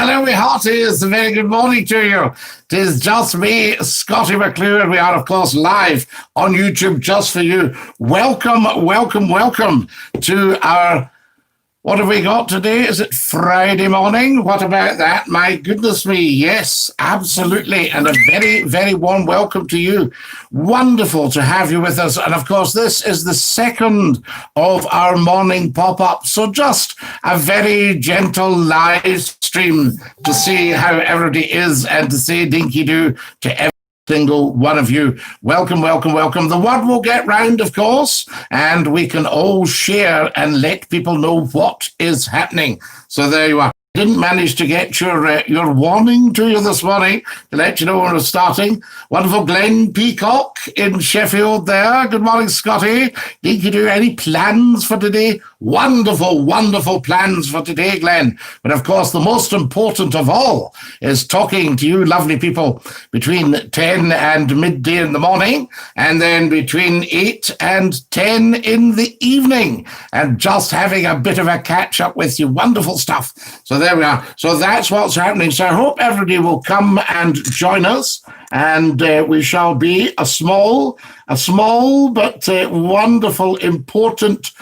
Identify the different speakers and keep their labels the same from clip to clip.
Speaker 1: hello, me hearties. A very good morning to you. Tis just me, Scottie Mcclue, and we are, of course, live on YouTube just for you. Welcome, welcome, welcome to our... What have we got today? Is it Friday morning? What about that? My goodness me. Yes, absolutely. And a very, very warm welcome to you. Wonderful to have you with us. And of course, this is the second of our morning pop-up. So just a very gentle live stream to see how everybody is and to say dinky-doo to everyone. Single one of you. Welcome, welcome, welcome. The word will get round, of course, and we can all share and let people know what is happening. So there you are. Didn't manage to get your warning to you this morning to let you know when we're starting. Wonderful Glenn Peacock in Sheffield there. Good morning, Scottie. Did you do any plans for today? Wonderful, wonderful plans for today, Glenn. But of course, the most important of all is talking to you lovely people between 10 and midday in the morning, and then between 8 and 10 in the evening, and just having a bit of a catch up with you. Wonderful stuff. So there we are. So that's what's happening. So I hope everybody will come and join us, and we shall be a small but wonderful, important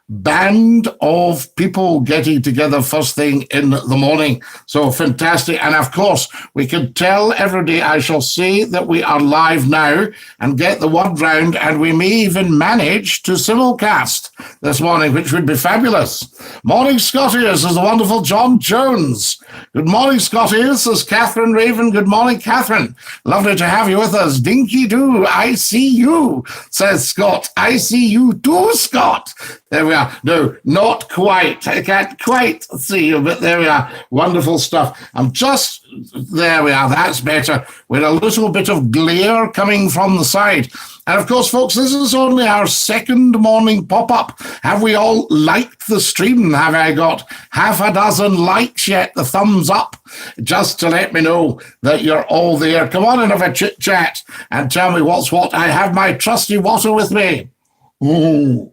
Speaker 1: band of people getting together first thing in the morning. So fantastic. And of course, we can tell everybody, I shall say that we are live now and get the word round, and we may even manage to simulcast this morning, which would be fabulous. Morning, Scottie. This is the wonderful John Jones. Good morning, Scottie. This is Catherine Raven. Good morning, Catherine. Lovely to have you with us. Dinky-doo, I see you, says Scott. I see you too, Scott. There we are. No, not quite. I can't quite see you, but there we are. Wonderful stuff. There we are. That's better. With a little bit of glare coming from the side. And of course, folks, this is only our second morning pop-up. Have we all liked the stream? Have I got half a dozen likes yet? The thumbs up, just to let me know that you're all there. Come on and have a chit-chat and tell me what's what. I have my trusty water with me. Ooh.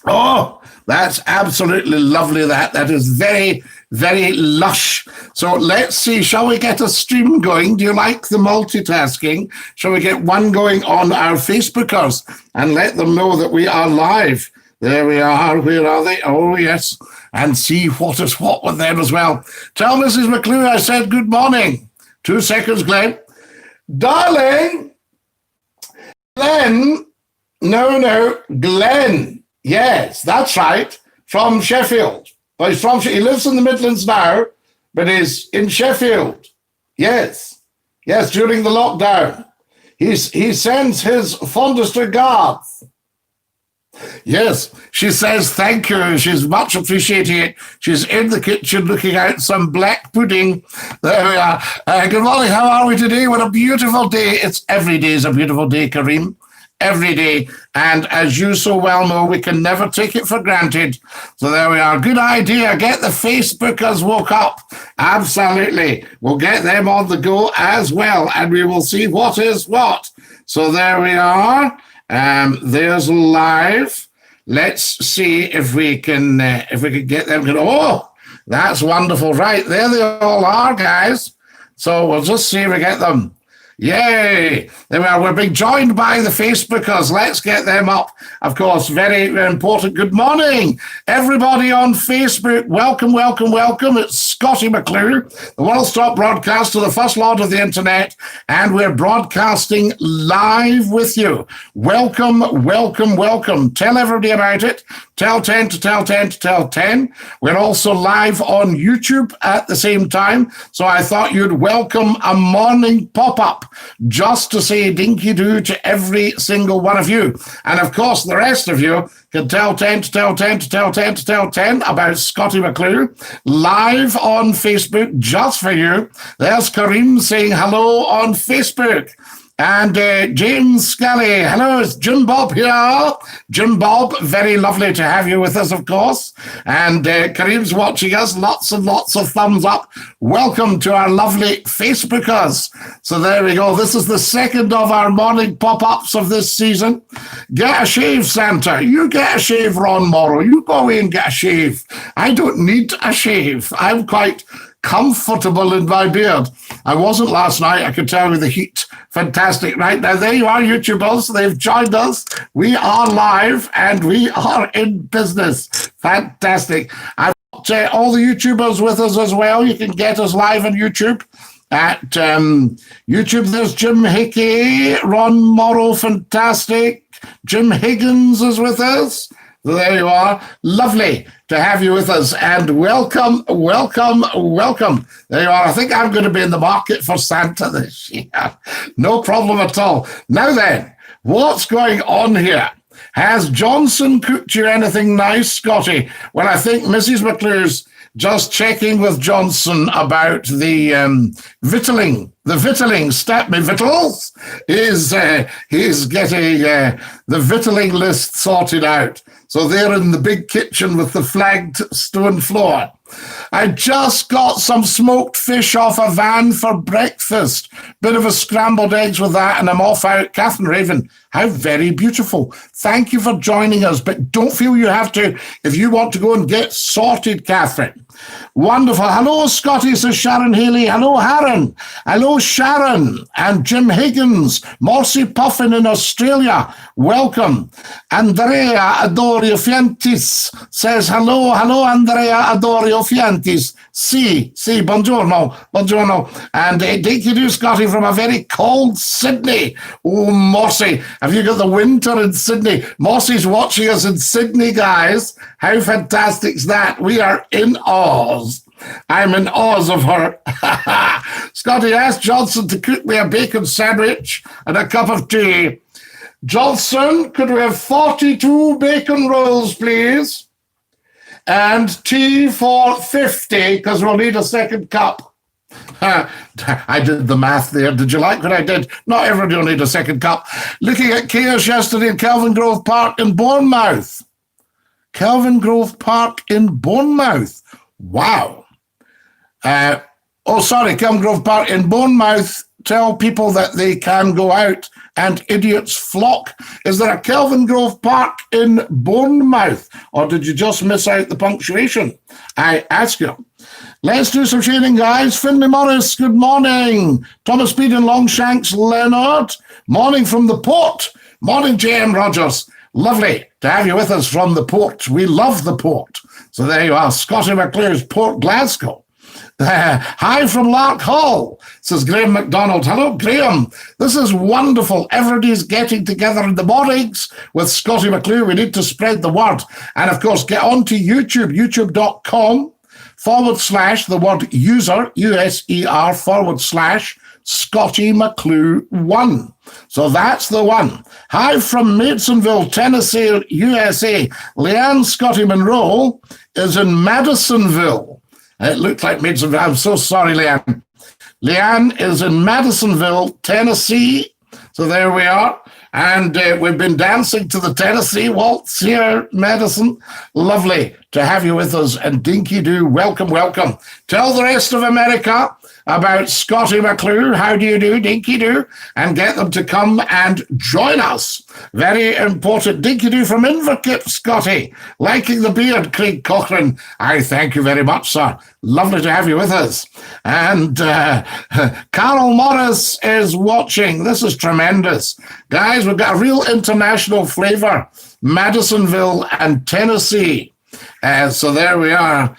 Speaker 1: Oh, that's absolutely lovely. That is very, very lush. So let's see, shall we get a stream going? Do you like the multitasking? Shall we get one going on our Facebookers and let them know that we are live? There we are. Where are they? Oh, yes. And see what is what with them as well. Tell Mrs. Mcclue I said good morning. 2 seconds, Glenn. Darling, Glenn. No, Glenn. Yes, that's right. From Sheffield. Well, he lives in the Midlands now, but he's in Sheffield. Yes, during the lockdown. He sends his fondest regards. Yes, she says thank you. She's much appreciating it. She's in the kitchen looking out some black pudding. There we are. Good morning. How are we today? What a beautiful day. Every day is a beautiful day, Kareem. Every day. And as you so well know, we can never take it for granted. So there we are. Good idea. Get the Facebookers woke up. Absolutely. We'll get them on the go as well, and we will see what is what. So there we are. There's live. Let's see if we can get them. Oh, that's wonderful. Right, there they all are, guys. So we'll just see if we get them. Yay! There we are. We're being joined by the Facebookers. Let's get them up. Of course, very, very important. Good morning, everybody on Facebook. Welcome, welcome, welcome. It's Scottie Mcclue, the one-stop broadcaster, the first lord of the internet, and we're broadcasting live with you. Welcome, welcome, welcome. Tell everybody about it. Tell 10 to tell 10 to tell 10. We're also live on YouTube at the same time, so I thought you'd welcome a morning pop-up just to say dinky-doo to every single one of you. And of course, the rest of you can tell 10 to tell 10 to tell 10 to tell 10 about Scottie Mcclue live on Facebook just for you. There's Kareem saying hello on Facebook. And James Scully, hello, it's Jim Bob here. Jim Bob, very lovely to have you with us, of course. And Kareem's watching us, lots and lots of thumbs up. Welcome to our lovely Facebookers. So there we go. This is the second of our morning pop-ups of this season. Get a shave, Santa. You get a shave, Ron Morrow. You go away and get a shave. I don't need a shave. I'm quite comfortable in my beard. I wasn't last night, I can tell you the heat. Fantastic. Right now, there you are, YouTubers. They've joined us. We are live and we are in business. Fantastic. I've got all the YouTubers with us as well. You can get us live on YouTube. At YouTube, there's Jim Hickey, Ron Morrow, fantastic. Jim Higgins is with us. There you are. Lovely to have you with us. And welcome, welcome, welcome. There you are. I think I'm going to be in the market for Santa this year. No problem at all. Now then, what's going on here? Has Johnson cooked you anything nice, Scotty? Well, I think Mrs. McClue's just checking with Johnson about the victualling. The victualling, Step Me Vittles, he's getting the victualling list sorted out. So they're in the big kitchen with the flagged stone floor. I just got some smoked fish off a van for breakfast. Bit of a scrambled eggs with that, and I'm off out. Catherine Raven, how very beautiful. Thank you for joining us, but don't feel you have to if you want to go and get sorted, Catherine. Wonderful. Hello, Scotty, says Sharon Haley. Hello, Haran. Hello, Sharon. And Jim Higgins. Morsi Puffin in Australia. Welcome. Andrea Adorio Fientis says hello. Hello, Andrea Adorio Fientis. Si, buongiorno, buongiorno. And Dinky Do Scotty from a very cold Sydney. Oh, Morsi, have you got the winter in Sydney? Morsi's watching us in Sydney, guys. How fantastic is that? We are in Oz. I'm in Oz of her. Scotty asked Johnson to cook me a bacon sandwich and a cup of tea. Johnson, could we have 42 bacon rolls, please? And tea for 50, because we'll need a second cup. I did the math there. Did you like what I did? Not everybody will need a second cup. Looking at chaos yesterday in Kelvin Grove Park in Bournemouth. Kelvin Grove Park in Bournemouth. Wow. Kelvin Grove Park in Bournemouth. Tell people that they can go out and idiots flock. Is there a Kelvin Grove Park in Bournemouth? Or did you just miss out the punctuation? I ask you. Let's do some sharing, guys. Finley Morris, good morning. Thomas Speed and Longshanks Leonard. Morning from the port. Morning, J.M. Rogers. Lovely to have you with us from the port. We love the port. So there you are, Scottie Mcclue's Port Glasgow. Hi from Lark Hall, says Graham MacDonald. Hello, Graham. This is wonderful. Everybody's getting together in the mornings with Scottie Mcclue. We need to spread the word. And of course, get onto YouTube, youtube.com/ the word user, USER / Scottie Mcclue 1. So that's the one. Hi from Masonville, Tennessee, USA. Leanne Scotty Monroe is in Madisonville. It looked like Masonville. I'm so sorry, Leanne. Leanne is in Madisonville, Tennessee. So there we are. And we've been dancing to the Tennessee waltz here, Madison. Lovely to have you with us. And Dinky Doo, welcome, welcome. Tell the rest of America about Scottie Mcclue. How do you do, Dinky Doo? And get them to come and join us. Very important. Dinky Doo from Inverkip, Scotty. Liking the beard, Craig Cochran. I thank you very much, sir. Lovely to have you with us. And Carol Morris is watching. This is tremendous. Guys, we've got a real international flavor. Madisonville and Tennessee. So there we are.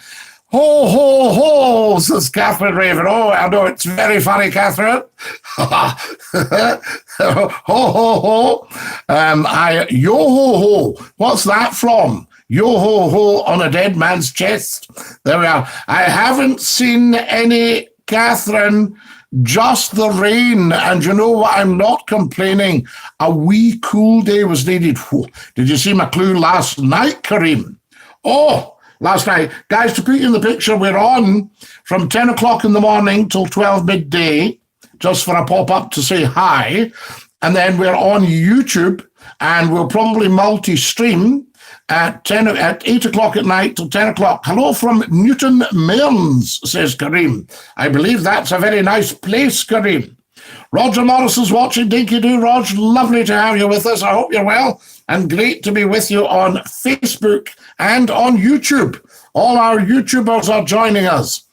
Speaker 1: Ho, ho, ho, says Catherine Raven. Oh, I know, it's very funny, Catherine. Ho, ho, ho. Yo, ho, ho. What's that from? Yo, ho, ho, on a dead man's chest. There we are. I haven't seen any, Catherine, just the rain. And you know what? I'm not complaining. A wee cool day was needed. Whew. Did you see McClue last night, Kareem? Oh, last night. Guys, to put you in the picture, we're on from 10 o'clock in the morning till 12 midday, just for a pop-up to say hi. And then we're on YouTube, and we'll probably multi-stream at 8 o'clock at night till 10 o'clock. Hello from Newton Mearns, says Kareem. I believe that's a very nice place, Kareem. Roger Morris is watching. Dinky Doo, Rog. Lovely to have you with us. I hope you're well, and great to be with you on Facebook and on YouTube. All our YouTubers are joining us.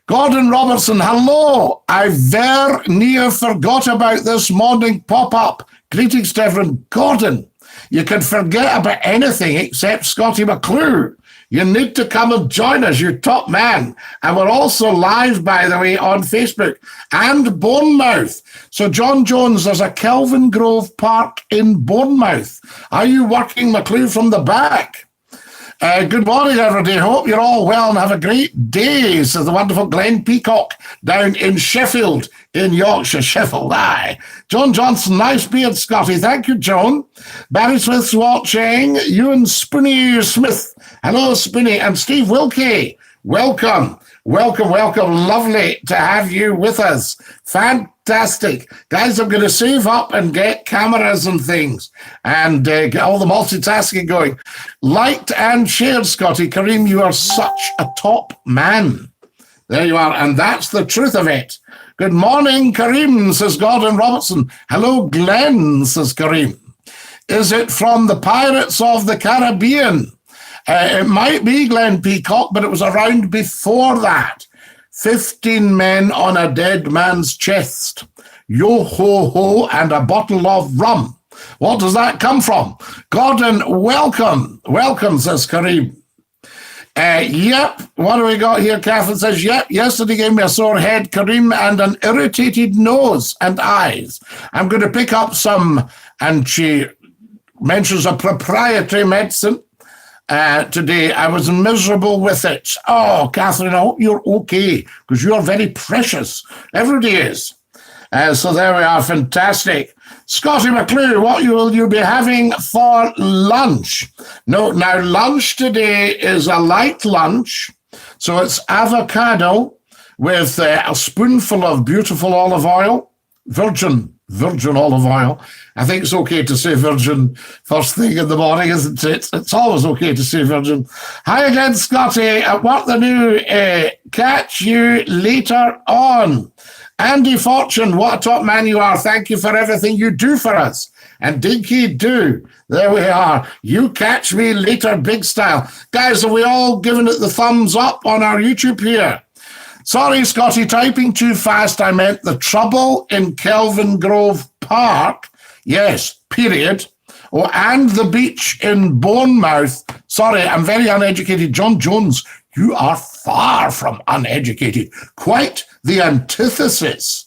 Speaker 1: Gordon Robertson, hello. I very near forgot about this morning pop-up. Greetings to everyone. Gordon, you can forget about anything except Scottie Mcclue. You need to come and join us, you top man. And we're also live, by the way, on Facebook and Bournemouth. So, John Jones, there's a Kelvin Grove Park in Bournemouth. Are you working Mcclue from the back? Good morning, everybody. Hope you're all well and have a great day, says the wonderful Glenn Peacock down in Sheffield, in Yorkshire. Sheffield, aye. John Johnson, nice beard, Scotty. Thank you, John. Barry Smith's watching. Ewan Spoony Smith. Hello, Spoony. And Steve Wilkie. Welcome. Welcome, welcome. Lovely to have you with us. Fantastic. Guys, I'm going to save up and get cameras and things and get all the multitasking going. Liked and shared, Scotty. Kareem, you are such a top man. There you are. And that's the truth of it. Good morning, Kareem, says Gordon Robertson. Hello, Glenn, says Kareem. Is it from the Pirates of the Caribbean? It might be Glenn Peacock, but it was around before that. 15 men on a dead man's chest. Yo ho ho and a bottle of rum. What does that come from? Gordon, welcome. Welcome, says Kareem. Yep, what do we got here? Catherine says, yep, yesterday gave me a sore head, Kareem, and an irritated nose and eyes. I'm going to pick up some, and she mentions a proprietary medicine. Today, I was miserable with it. Oh, Catherine, I hope you're okay, because you're very precious. Everybody is. So there we are, fantastic. Scottie Mcclue, what will you be having for lunch? No, now lunch today is a light lunch. So it's avocado with a spoonful of beautiful olive oil, virgin olive oil. I think it's okay to say virgin first thing in the morning, isn't it? It's always okay to say virgin. Hi again, Scotty. What the new? Catch you later on. Andy Fortune, what a top man you are. Thank you for everything you do for us. And Dinky do. There we are. You catch me later, big style. Guys, are we all giving it the thumbs up on our YouTube here? Sorry, Scotty, typing too fast. I meant the trouble in Kelvin Grove Park. Yes, period. Oh, and the beach in Bournemouth. Sorry, I'm very uneducated. John Jones, you are far from uneducated. Quite the antithesis.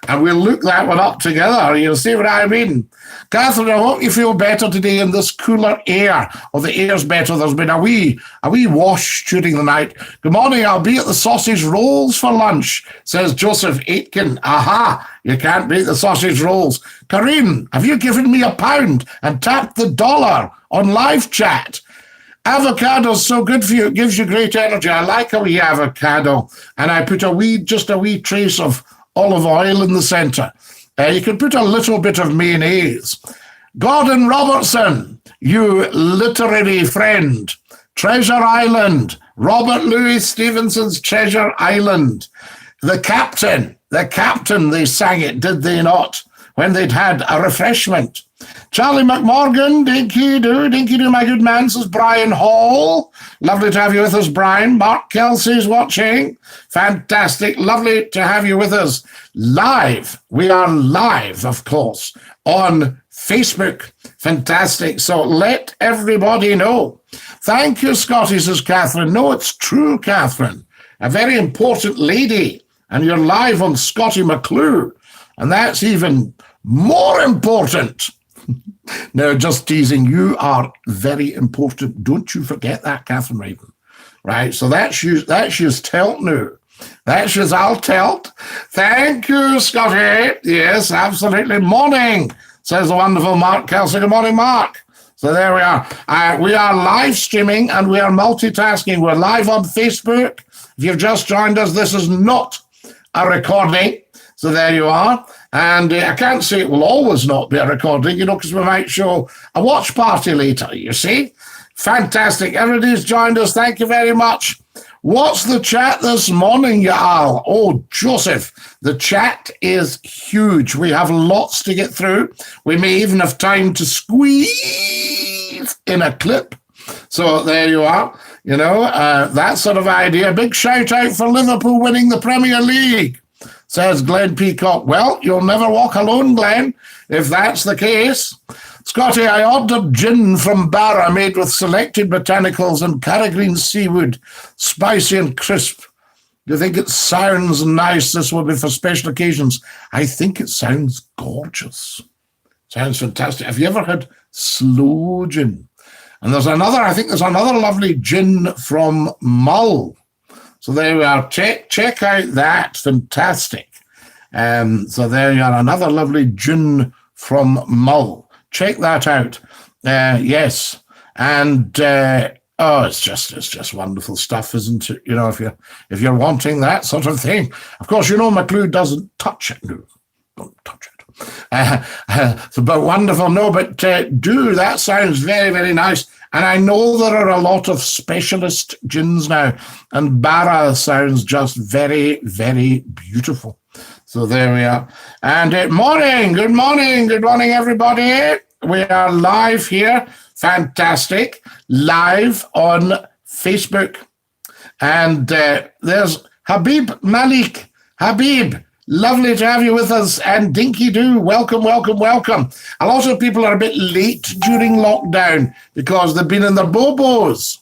Speaker 1: And we'll look that one up together. You'll see what I mean. Catherine, I hope you feel better today in this cooler air. Or the air's better. There's been a wee wash during the night. Good morning. I'll be at the sausage rolls for lunch, says Joseph Aitken. Aha, you can't beat the sausage rolls. Kareem, have you given me £1 and tapped the dollar on live chat? Avocado's so good for you. It gives you great energy. I like a wee avocado. And I put just a wee trace of olive oil in the center. You can put a little bit of mayonnaise. Gordon Robertson, you literary friend. Treasure Island. Robert Louis Stevenson's Treasure Island. The captain, they sang it, did they not? When they'd had a refreshment. Charlie McMorgan, dinky do, my good man, says Brian Hall. Lovely to have you with us, Brian. Mark Kelsey's watching. Fantastic. Lovely to have you with us live. We are live, of course, on Facebook. Fantastic. So let everybody know. Thank you, Scotty, says Catherine. No, it's true, Catherine. A very important lady. And you're live on Scottie Mcclue. And that's even more important. No, just teasing. You are very important. Don't you forget that, Catherine Raven. Right, so that's you telt now. That's you I'll telt. Thank you, Scotty. Yes, absolutely. Morning, says the wonderful Mark Kelsey. Good morning, Mark. So there we are. We are live streaming and we are multitasking. We're live on Facebook. If you've just joined us, this is not a recording. So there you are. And I can't say it will always not be a recording, because we might show a watch party later, you see. Fantastic. Everybody's joined us. Thank you very much. What's the chat this morning, y'all? Oh, Joseph, the chat is huge. We have lots to get through. We may even have time to squeeze in a clip. So there you are. that sort of idea. Big shout out for Liverpool winning the Premier League, says Glenn Peacock. Well, you'll never walk alone, Glenn, if that's the case. Scotty, I ordered gin from Barra made with selected botanicals and carrageen seawood, spicy and crisp. Do you think it sounds nice? This will be for special occasions. I think it sounds gorgeous. Sounds fantastic. Have you ever had sloe gin? And I think there's another lovely gin from Mull. So there we are. Check out that. Fantastic. So there you are. Another lovely gin from Mull. Check that out. Yes. And it's just wonderful stuff, isn't it? If you're wanting that sort of thing. Of course, McClue doesn't touch it. No, don't touch it. But wonderful. No, but that sounds very, very nice. And I know there are a lot of specialist gins now, and Barra sounds just very, very beautiful. So there we are. And good morning, everybody. We are live here, fantastic, live on Facebook. And there's Habib Malik. Habib, lovely to have you with us. And Dinky Doo, welcome. A lot of people are a bit late during lockdown because they've been in their bobos.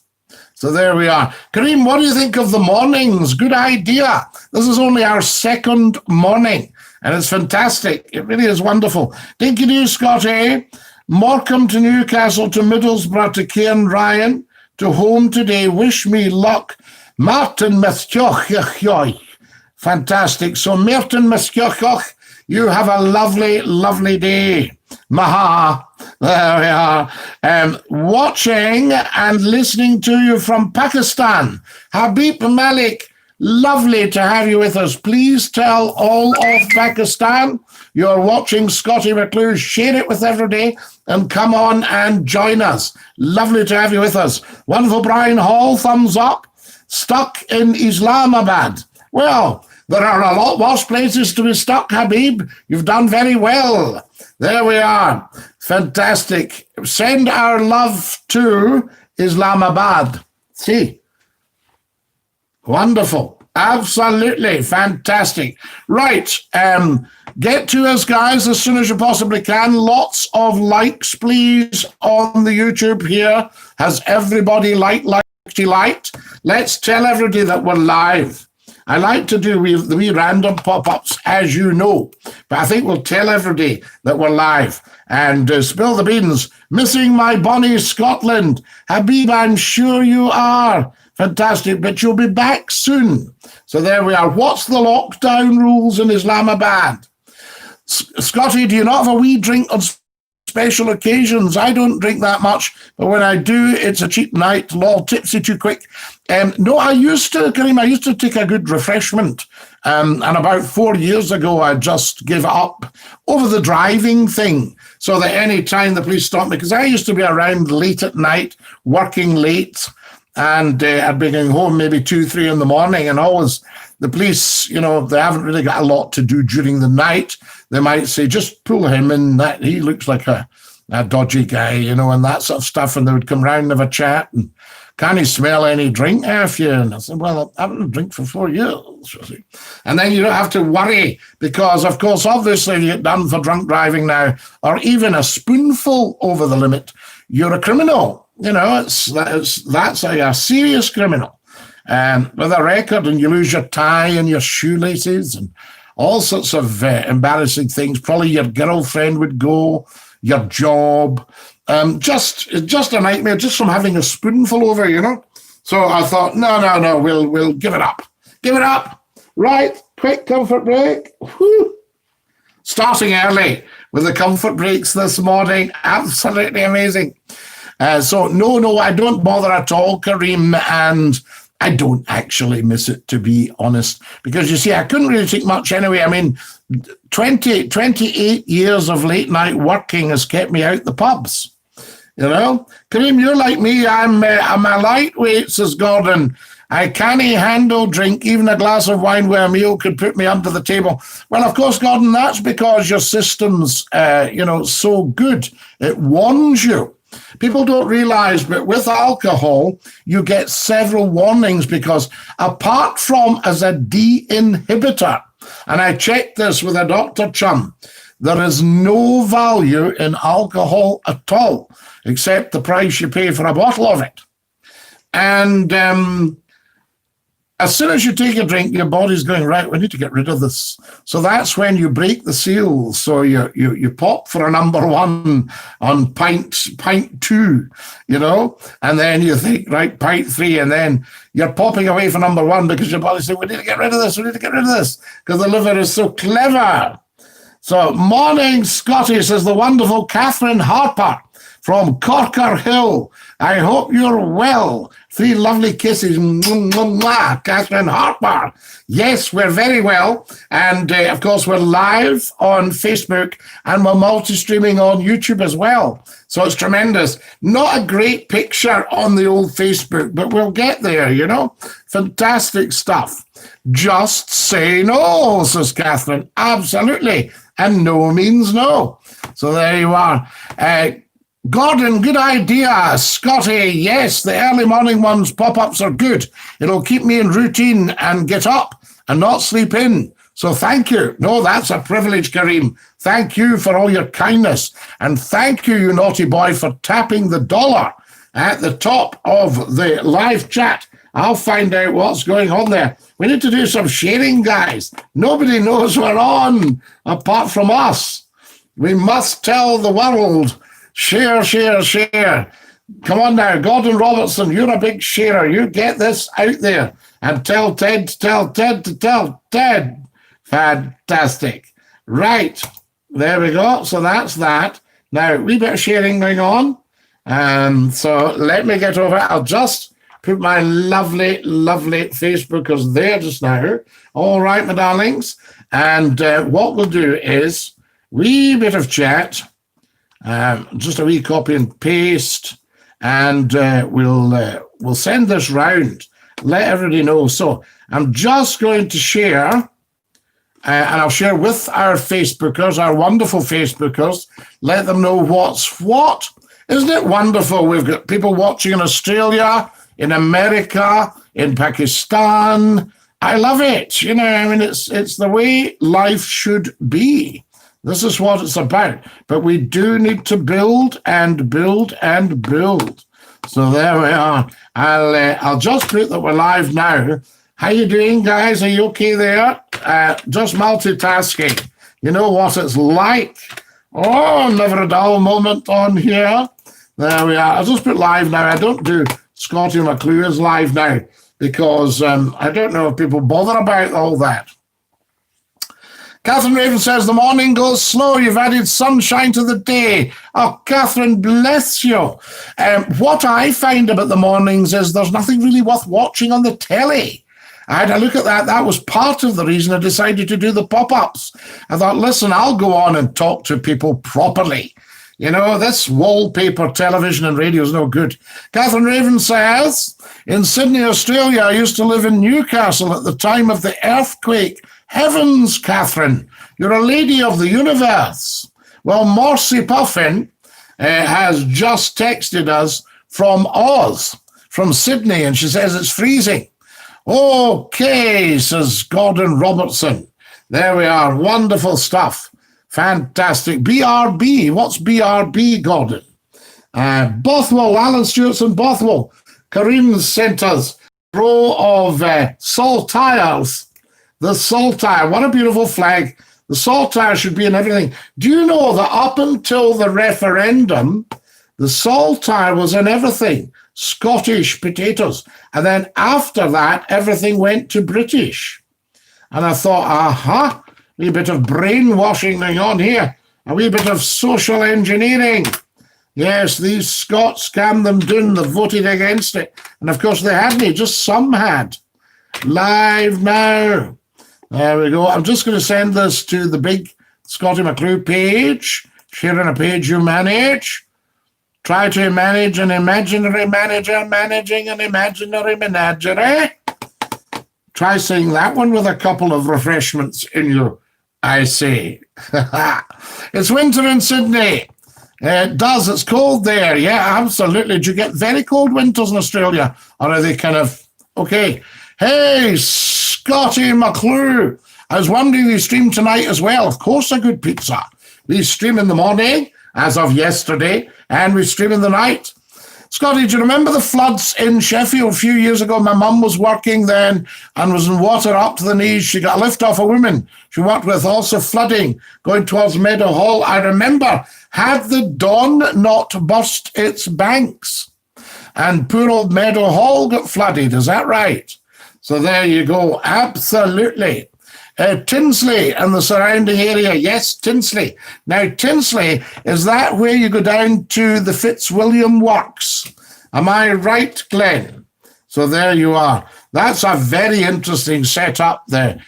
Speaker 1: So there we are. Kareem, what do you think of the mornings? Good idea. This is only our second morning, and it's fantastic. It really is wonderful. Dinky Doo, Scotty. Morecambe to Newcastle to Middlesbrough to Cairn Ryan to home today. Wish me luck. Martin Mithioch. Fantastic. So Martin Mithioch, you have a lovely, lovely day. Maha. There we are. Watching and listening to you from Pakistan. Habib Malik, lovely to have you with us. Please tell all of Pakistan you're watching Scottie Mcclue. Share it with everybody and come on and join us. Lovely to have you with us. Wonderful Brian Hall, thumbs up. Stuck in Islamabad. Well, there are a lot worse places to be stuck, Habib. You've done very well. There we are. Fantastic. Send our love to Islamabad. See? Wonderful. Absolutely fantastic. Right. Get to us, guys, as soon as you possibly can. Lots of likes, please, on the YouTube here. Has everybody liked? Let's tell everybody that we're live. I like to do the wee random pop-ups, as you know, but I think we'll tell everybody that we're live. And spill the beans. Missing my bonnie Scotland. Habib, I'm sure you are. Fantastic, but you'll be back soon. So there we are. What's the lockdown rules in Islamabad? Scotty, do you not have a wee drink on special occasions? I don't drink that much, but when I do, it's a cheap night. Lol, tipsy too quick. No, I used to, Kareem, I used to take a good refreshment. And about 4 years ago, I just gave up over the driving thing, so that any time the police stopped me, because I used to be around late at night, working late, and I'd be going home maybe 2, 3 in the morning, and always the police, they haven't really got a lot to do during the night. They might say, just pull him in, that he looks like a dodgy guy, and that sort of stuff, and they would come round and have a chat, and can he smell any drink off you? And I said, well, I haven't had a drink for 4 years. And then you don't have to worry because, of course, obviously, if you get done for drunk driving now, or even a spoonful over the limit, you're a criminal. That's a serious criminal with a record, and you lose your tie and your shoelaces and all sorts of embarrassing things. Probably your girlfriend would go, your job. Just a nightmare just from having a spoonful over, So I thought, no, we'll give it up. Give it up. Right, quick comfort break. Whew. Starting early with the comfort breaks this morning. Absolutely amazing. So no, I don't bother at all, Kareem, and I don't actually miss it, to be honest, because you see, I couldn't really take much anyway. I mean, 28 years of late night working has kept me out the pubs. Kareem, you're like me. I'm a lightweight, says Gordon. I can't handle drink. Even a glass of wine with a meal could put me under the table. Well, of course, Gordon, that's because your system's, so good. It warns you. People don't realize, but with alcohol, you get several warnings because apart from as a de-inhibitor, and I checked this with a Dr. Chum, there is no value in alcohol at all, except the price you pay for a bottle of it. And as soon as you take a drink, your body's going, right, we need to get rid of this. So that's when you break the seal. So you pop for a number one on pint two, you know, and then you think, right, pint three, and then you're popping away for number one because your body's saying, we need to get rid of this, because the liver is so clever. So, morning, Scotty, says the wonderful Catherine Harper from Corker Hill. I hope you're well. 3 lovely kisses. Mwah, Catherine Harper. Yes, we're very well. And, of course, we're live on Facebook and we're multi-streaming on YouTube as well. So it's tremendous. Not a great picture on the old Facebook, but we'll get there, you know. Fantastic stuff. Just say no, says Catherine. Absolutely. And no means no. So there you are. Gordon, good idea. Scotty, yes, the early morning ones, pop-ups are good. It'll keep me in routine and get up and not sleep in. So thank you. No, that's a privilege, Kareem. Thank you for all your kindness. And thank you, you naughty boy, for tapping the dollar at the top of the live chat. I'll find out what's going on there. We need to do some sharing, guys. Nobody knows we're on apart from us. We must tell the world. Share, share, share. Come on now, Gordon Robertson, you're a big sharer. You get this out there and tell Ted to tell Ted to tell Ted. Fantastic. Right, there we go. So that's that. Now, a wee bit of sharing going on. So let me get over. I'll just put my lovely, lovely Facebookers there just now. All right, my darlings. And what we'll do is wee bit of chat. Just a wee copy and paste, and we'll send this round. Let everybody know. So I'm just going to share, and I'll share with our Facebookers, our wonderful Facebookers. Let them know what's what. Isn't it wonderful? We've got people watching in Australia, in America, in Pakistan. I love it. You know, I mean, it's the way life should be. This is what it's about. But we do need to build and build and build. So there we are. I'll just put that we're live now. How you doing, guys? Are you okay there? Just multitasking. You know what it's like. Oh, never a dull moment on here. There we are. I'll just put live now. I don't do Scottie Mcclue is live now because I don't know if people bother about all that. Catherine Raven says, the morning goes slow. You've added sunshine to the day. Oh, Catherine, bless you. What I find about the mornings is there's nothing really worth watching on the telly. I had a look at that. That was part of the reason I decided to do the pop-ups. I thought, listen, I'll go on and talk to people properly. You know, this wallpaper television and radio is no good. Catherine Raven says, in Sydney, Australia, I used to live in Newcastle at the time of the earthquake. Heavens, Catherine, you're a lady of the universe. Well, Morsi Puffin has just texted us from Oz, from Sydney, and she says it's freezing. Okay, says Gordon Robertson. There we are. Wonderful stuff. Fantastic. BRB. What's BRB, Gordon? Bothwell, Alan Stewartson, Bothwell. Kareem sent us a row of saltires. The saltire, what a beautiful flag. The saltire should be in everything. Do you know that up until the referendum, the saltire was in everything? Scottish potatoes. And then after that, everything went to British. And I thought, aha, a wee bit of brainwashing going on here. A wee bit of social engineering. Yes, these Scots scammed them down. They voted against it. And of course they hadn't. Just some had. Live now. There we go. I'm just going to send this to the big Scottie Mcclue page. Sharing a page you manage. Try to manage an imaginary manager managing an imaginary menagerie. Try saying that one with a couple of refreshments in you, I say. It's winter in Sydney. It does. It's cold there. Yeah, absolutely. Do you get very cold winters in Australia? Or are they kind of okay? Hey, Scottie Mcclue. I was wondering, you stream tonight as well. Of course, a good pizza. We stream in the morning, as of yesterday, and we stream in the night. Scottie, do you remember the floods in Sheffield a few years ago? My mum was working then and was in water up to the knees. She got a lift off a woman she worked with, also flooding, going towards Meadow Hall. I remember, had the Don not burst its banks? And poor old Meadow Hall got flooded, is that right? So there you go, absolutely. Tinsley and the surrounding area. Yes, Tinsley. Now, Tinsley, is that where you go down to the Fitzwilliam Works? Am I right, Glenn? So there you are. That's a very interesting setup, the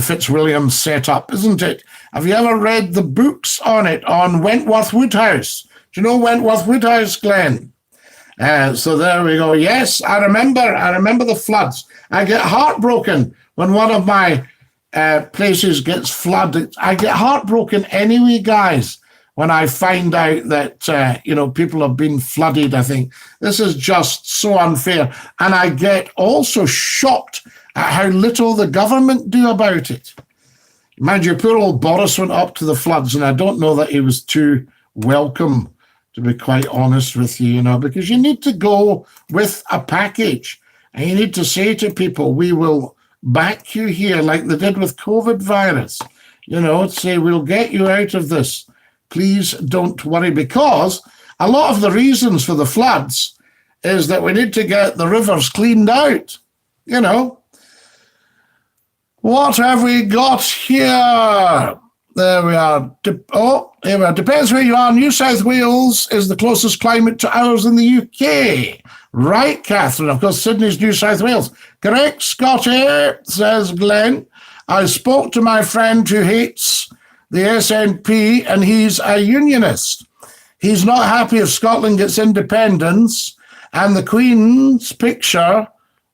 Speaker 1: Fitzwilliam setup, isn't it? Have you ever read the books on it, on Wentworth Woodhouse? Do you know Wentworth Woodhouse, Glenn? So there we go. Yes, I remember the floods. I get heartbroken when one of my places gets flooded. I get heartbroken anyway, guys, when I find out that, people have been flooded. I think this is just so unfair. And I get also shocked at how little the government do about it. Mind you, poor old Boris went up to the floods, and I don't know that he was too welcome, to be quite honest with you, because you need to go with a package, and you need to say to people, we will back you here like they did with COVID virus, say we'll get you out of this. Please don't worry, because a lot of the reasons for the floods is that we need to get the rivers cleaned out. What have we got here? There we are. Here we are. Depends where you are. New South Wales is the closest climate to ours in the UK. Right, Catherine. Of course, Sydney's New South Wales. Correct, Scottie, says Glenn. I spoke to my friend who hates the SNP, and he's a unionist. He's not happy if Scotland gets independence, and the Queen's picture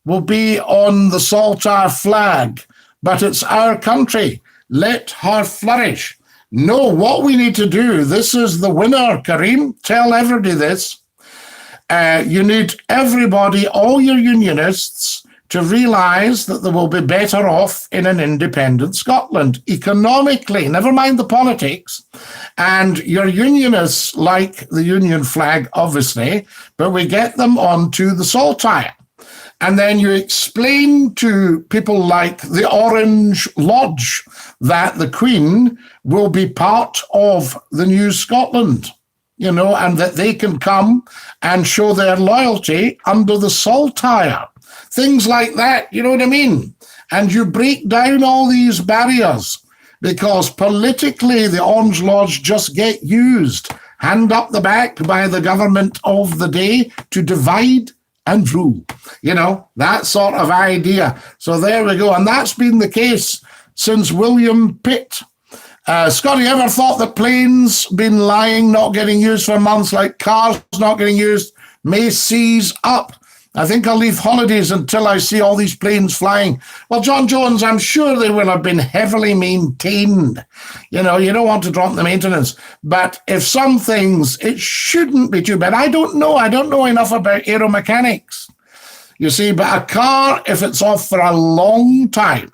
Speaker 1: will be on the Saltire flag. But it's our country. Let her flourish. No, what we need to do, this is the winner, Kareem. Tell everybody this. You need everybody, all your unionists, to realise that they will be better off in an independent Scotland, economically, never mind the politics. And your unionists like the union flag, obviously, but we get them onto the Saltire. And then you explain to people like the Orange Lodge that the Queen will be part of the new Scotland, and that they can come and show their loyalty under the Saltire. Things like that, you know what I mean? And you break down all these barriers, because politically the Orange Lodge just get used, hand up the back by the government of the day to divide and rule, that sort of idea. So there we go. And that's been the case since William Pitt. Scottie, ever thought that planes been lying, not getting used for months, like cars not getting used, may seize up? I think I'll leave holidays until I see all these planes flying. Well, John Jones, I'm sure they will have been heavily maintained. You don't want to drop the maintenance. But if some things, it shouldn't be too bad. I don't know enough about aeromechanics. You see, but a car, if it's off for a long time,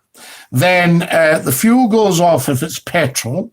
Speaker 1: then the fuel goes off if it's petrol.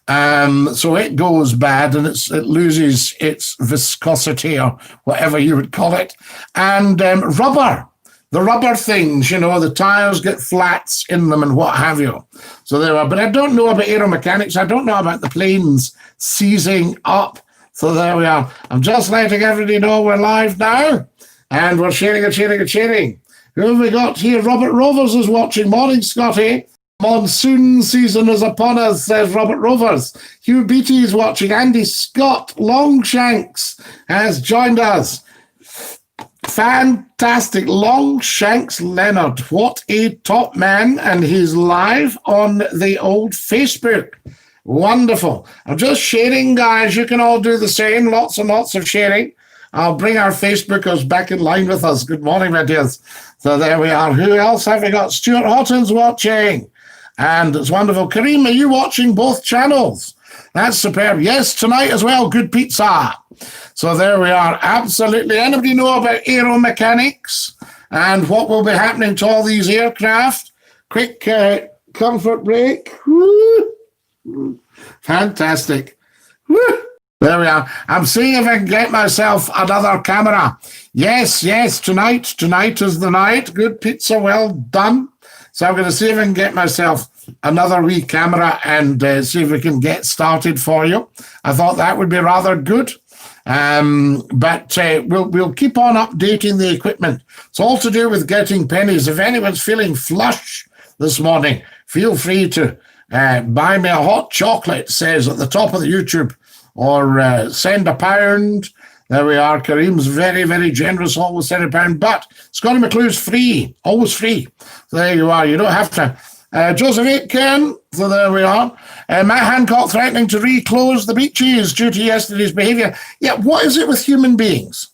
Speaker 1: So it goes bad, and it loses its viscosity, or whatever you would call it. And rubber, the rubber things, the tires get flats in them and what have you. So there are, but I don't know about aeromechanics. I don't know about the planes seizing up. So there we are. I'm just letting everybody know we're live now, and we're sharing and sharing and sharing. Who have we got here? Robert Rovers is watching. Morning, Scottie. Monsoon season is upon us, says Robert Rovers. Hugh Beattie is watching. Andy Scott Longshanks has joined us. Fantastic. Longshanks Leonard. What a top man. And he's live on the old Facebook. Wonderful. I'm just sharing, guys. You can all do the same. Lots and lots of sharing. I'll bring our Facebookers back in line with us. Good morning, my dears. So there we are. Who else have we got? Stuart Houghton's watching. And it's wonderful. Kareem, are you watching both channels? That's superb. Yes, tonight as well, good pizza. So there we are. Absolutely. Anybody know about aeromechanics and what will be happening to all these aircraft? Quick comfort break. Woo. Fantastic. Woo. There we are. I'm seeing if I can get myself another camera. Yes, tonight is the night. Good pizza, well done. So I'm going to see if I can get myself another wee camera and see if we can get started for you. I thought that would be rather good. But we'll keep on updating the equipment. It's all to do with getting pennies. If anyone's feeling flush this morning, feel free to buy me a hot chocolate, says at the top of the YouTube, or send £1. There we are. Kareem's very, very generous, always send £1. But Scottie Mcclue's free, always free. So there you are. You don't have to. Joseph Aitken, so there we are. Matt Hancock threatening to reclose the beaches due to yesterday's behaviour. Yeah, what is it with human beings?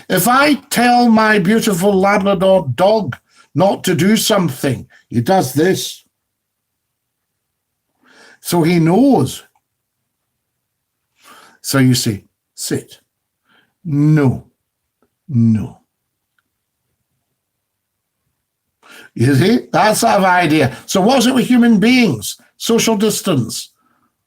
Speaker 1: If I tell my beautiful Labrador dog not to do something, he does this. So he knows. So you say, sit. No. You see, that's our idea. So what's it with human beings? Social distance.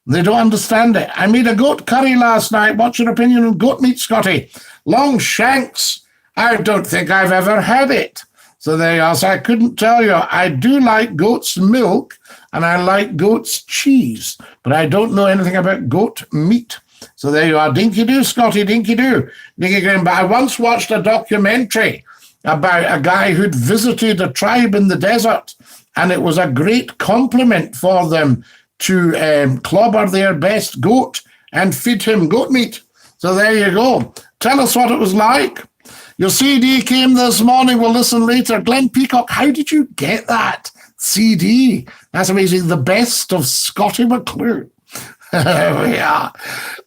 Speaker 1: They don't understand it. I made a goat curry last night. What's your opinion on goat meat, Scotty? Long shanks. I don't think I've ever had it. So there you are. So I couldn't tell you. I do like goat's milk and I like goat's cheese, but I don't know anything about goat meat. So there you are. Dinky do, Scotty, dinky do. Nicky Graham. But I once watched a documentary about a guy who'd visited a tribe in the desert, and it was a great compliment for them to clobber their best goat and feed him goat meat. So there you go. Tell us what it was like. Your CD came this morning. We'll listen later. Glenn Peacock, how did you get that CD? That's amazing. The best of Scottie Mcclue. There we are.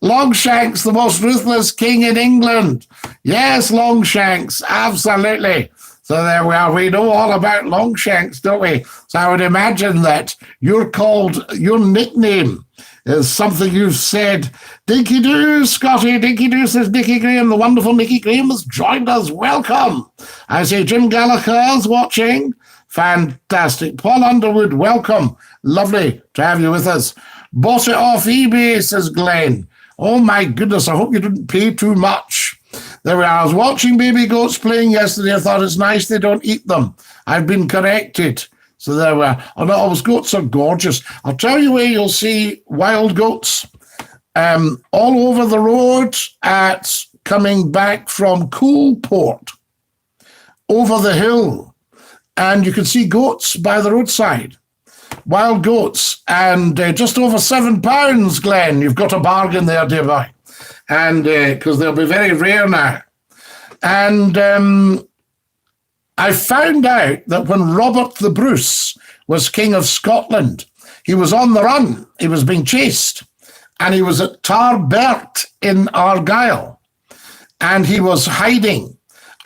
Speaker 1: Longshanks, the most ruthless king in England. Yes, Longshanks, absolutely. So there we are. We know all about Longshanks, don't we? So I would imagine that your nickname is something you've said. Dinky do, Scotty. Dinky do, says Nicky Graham. The wonderful Nicky Graham has joined us. Welcome. I say Jim Gallagher's watching. Fantastic. Paul Underwood, welcome. Lovely to have you with us. Bought it off eBay, says Glenn. Oh my goodness, I hope you didn't pay too much. There we are. I was watching baby goats playing yesterday. I thought it's nice they don't eat them. I've been corrected. So there we are. Oh no, those goats are gorgeous. I'll tell you where you'll see wild goats. All over the road at coming back from Coolport. Over the hill. And you can see goats by the roadside. Wild goats, and just over £7, Glenn. You've got a bargain there, dear boy. And because they'll be very rare now. And I found out that when Robert the Bruce was King of Scotland, he was on the run. He was being chased. And he was at Tarbert in Argyll. And he was hiding.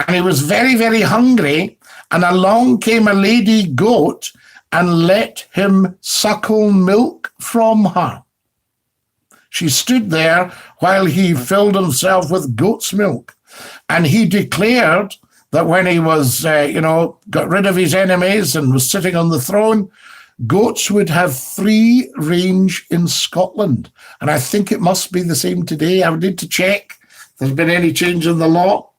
Speaker 1: And he was very, very hungry. And along came a lady goat and let him suckle milk from her. She stood there while he filled himself with goat's milk. And he declared that when he was, got rid of his enemies and was sitting on the throne, goats would have free range in Scotland. And I think it must be the same today. I would need to check if there's been any change in the law.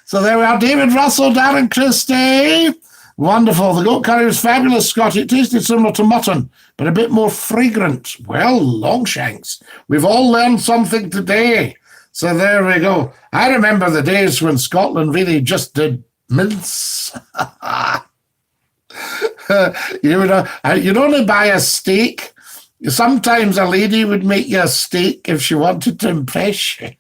Speaker 1: So there we are. David Russell, Darren Christie. Wonderful. The goat curry was fabulous, Scott. It tasted similar to mutton, but a bit more fragrant. Well, Longshanks. We've all learned something today. So there we go. I remember the days when Scotland really just did mince. You'd only buy a steak. Sometimes a lady would make you a steak if she wanted to impress you.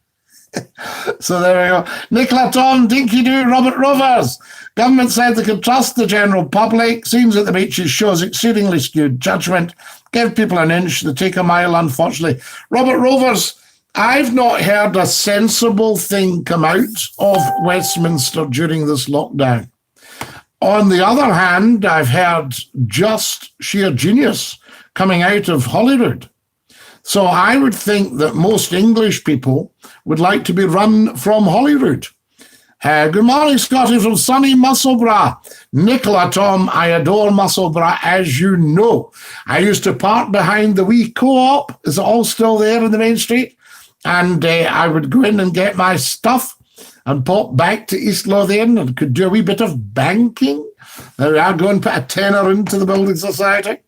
Speaker 1: So there we go. Nicola Tom, Dinky Doo, Robert Rovers. Government said they could trust the general public. Scenes at the beaches shows exceedingly skewed judgment. Give people an inch, they take a mile, unfortunately. Robert Rovers, I've not heard a sensible thing come out of Westminster during this lockdown. On the other hand, I've heard just sheer genius coming out of Holyrood. So I would think that most English people would like to be run from Holyrood. Good morning, Scottie from sunny Musselburgh. Nicola, Tom, I adore Musselburgh, as you know. I used to park behind the wee co-op. Is it all still there in the main street? And I would go in and get my stuff and pop back to East Lothian and could do a wee bit of banking. There we are, go and put a tenner into the Building Society.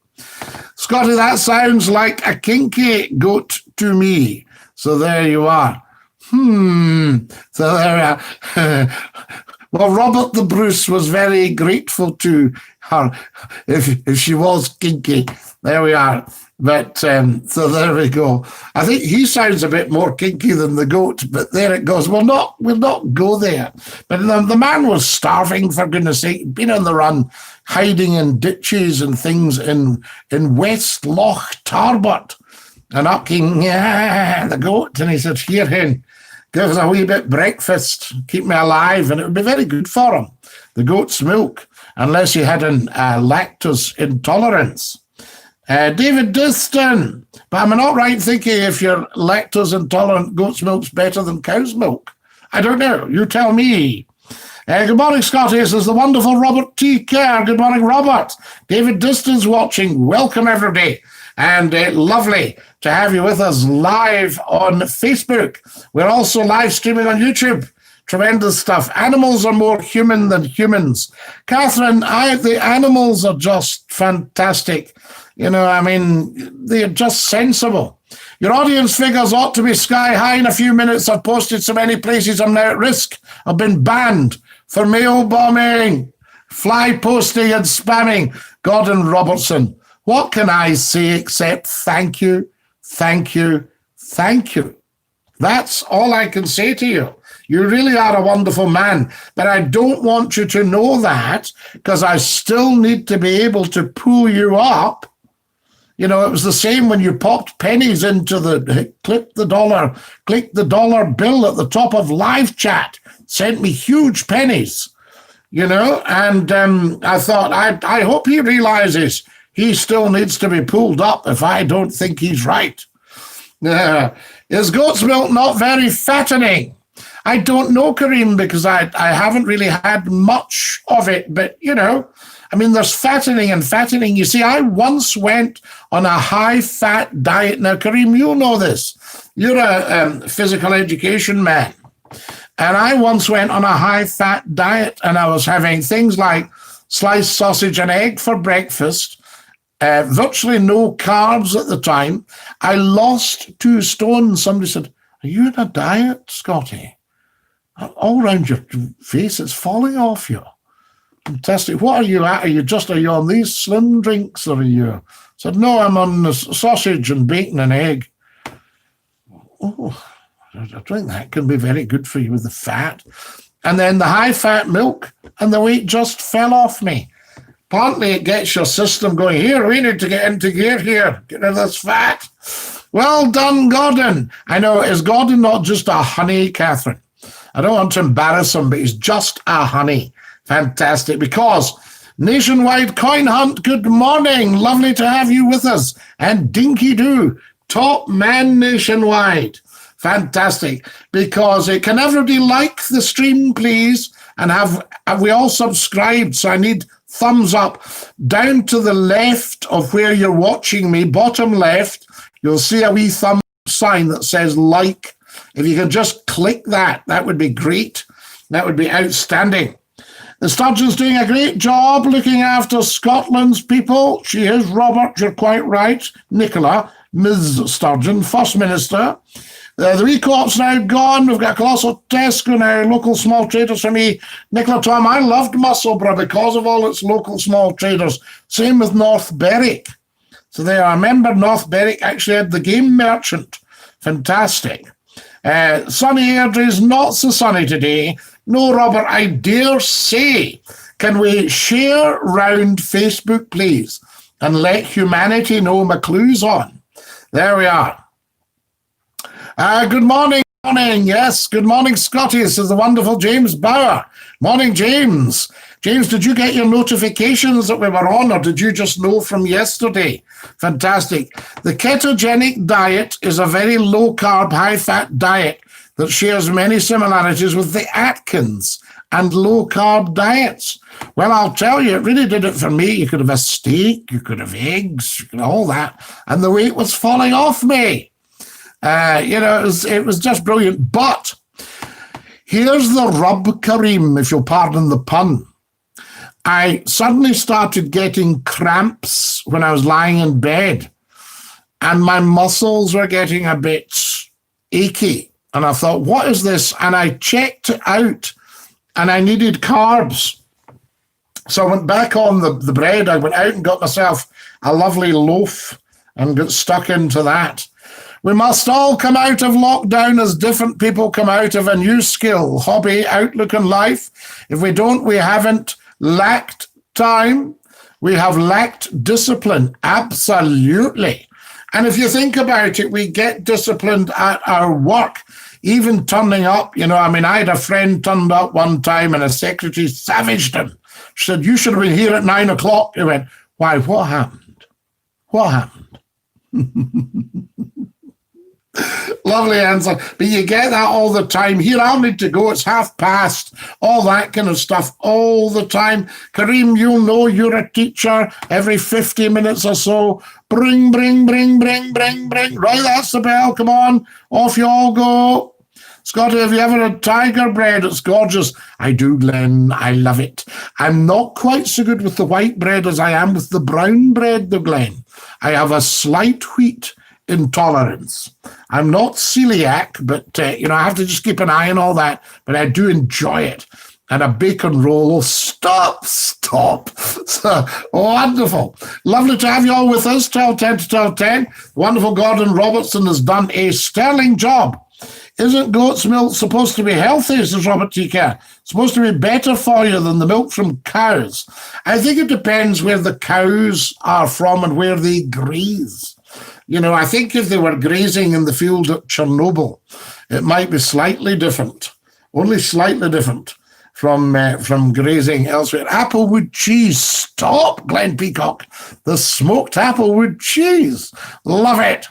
Speaker 1: Scottie, that sounds like a kinky goat to me. So there you are. So there we are. Well, Robert the Bruce was very grateful to her if she was kinky. There we are. But so there we go. I think he sounds a bit more kinky than the goat, but there it goes. We'll not go there. But the man was starving, for goodness sake, been on the run, hiding in ditches and things in West Loch Tarbert. And up came the goat, and he said, "Here, hen, give us a wee bit breakfast, keep me alive," and it would be very good for him, the goat's milk, unless he had an lactose intolerance. David Diston, but am I not right thinking if you're lactose intolerant, goat's milk's better than cow's milk? I don't know. You tell me. Good morning, Scottie. This is the wonderful Robert T. Kerr. Good morning, Robert. David Diston's watching. Welcome, everybody. And lovely to have you with us live on Facebook. We're also live streaming on YouTube. Tremendous stuff. Animals are more human than humans. Catherine, the animals are just fantastic. You know, I mean, they're just sensible. Your audience figures ought to be sky high in a few minutes. I've posted so many places I'm now at risk. I've been banned for mail bombing, fly posting and spamming. Gordon Robertson. What can I say except thank you, thank you, thank you. That's all I can say to you. You really are a wonderful man, but I don't want you to know that because I still need to be able to pull you up. You know, it was the same when you popped pennies into click the dollar bill at the top of live chat, sent me huge pennies, you know, and I thought, I hope he realizes he still needs to be pulled up if I don't think he's right. Is goat's milk not very fattening? I don't know, Kareem, because I haven't really had much of it. But, you know, I mean, there's fattening and fattening. You see, I once went on a high-fat diet. Now, Kareem, you know this. You're a physical education man. And I once went on a high-fat diet, and I was having things like sliced sausage and egg for breakfast, virtually no carbs at the time. I lost 2 stone. Somebody said, "Are you in a diet, Scottie? All around your face, it's falling off you. Fantastic. What are you at? Are you on these slim drinks, or are you?" I said, "No, I'm on the sausage and bacon and egg." Oh, I think that can be very good for you with the fat. And then the high-fat milk, and the weight just fell off me. Partly it gets your system going, here, we need to get into gear here, get rid of this fat. Well done, Gordon. I know, is Gordon not just a honey, Catherine? I don't want to embarrass him, but he's just a honey. Fantastic. Because Nationwide Coin Hunt, good morning. Lovely to have you with us. And Dinky Doo, top man nationwide. Fantastic. Because can everybody like the stream, please? And have we all subscribed? So I need thumbs up. Down to the left of where you're watching me, bottom left, you'll see a wee thumb sign that says like. If you could just click that, that would be great. That would be outstanding. The Sturgeon's doing a great job looking after Scotland's people. She is, Robert, you're quite right. Nicola, Ms. Sturgeon, First Minister. The wee co-op's now gone. We've got a colossal Tesco now, local small traders for me. Nicola, Tom, I loved Musselburgh because of all its local small traders. Same with North Berwick. So there, I remember North Berwick actually had the game merchant. Fantastic. Sunny Airdrie's not so sunny today. No, Robert, I dare say, can we share round Facebook, please, and let humanity know Mcclue's on? There we are. Good morning. Yes, good morning, Scottie. This is the wonderful James Bauer. Morning, James. James, did you get your notifications that we were on, or did you just know from yesterday? Fantastic. The ketogenic diet is a very low-carb, high-fat diet that shares many similarities with the Atkins and low-carb diets. Well, I'll tell you, it really did it for me. You could have a steak, you could have eggs, you could have all that, and the weight was falling off me. It was just brilliant. But here's the rub, Kareem, if you'll pardon the pun. I suddenly started getting cramps when I was lying in bed, and my muscles were getting a bit achy. And I thought, what is this? And I checked it out, and I needed carbs. So I went back on the bread. I went out and got myself a lovely loaf and got stuck into that. We must all come out of lockdown as different people come out of a new skill, hobby, outlook on life. If we don't, we haven't lacked time. We have lacked discipline. Absolutely. And if you think about it, we get disciplined at our work, even turning up. I had a friend turned up one time and a secretary savaged him. She said, "You should have been here at 9 o'clock. He went, "Why, what happened? What happened?" Lovely answer. But you get that all the time. Here, I'll need to go. It's 1:30. All that kind of stuff all the time. Kareem, you'll know you're a teacher. Every 50 minutes or so, bring. Right, that's the bell. Come on. Off you all go. Scottie, have you ever had tiger bread? It's gorgeous. I do, Glenn. I love it. I'm not quite so good with the white bread as I am with the brown bread, though, Glenn. I have a slight wheat intolerance. I'm not celiac, but, I have to just keep an eye on all that. But I do enjoy it. And a bacon roll. Stop. So, wonderful. Lovely to have you all with us. 12:10 to 12:10. Wonderful Gordon Robertson has done a sterling job. Isn't goat's milk supposed to be healthy, says Robert T. Kerr? It's supposed to be better for you than the milk from cows. I think it depends where the cows are from and where they graze. I think if they were grazing in the field at Chernobyl, it might be slightly different, only slightly different from grazing elsewhere. Applewood cheese. Stop, Glenn Peacock. The smoked applewood cheese. Love it.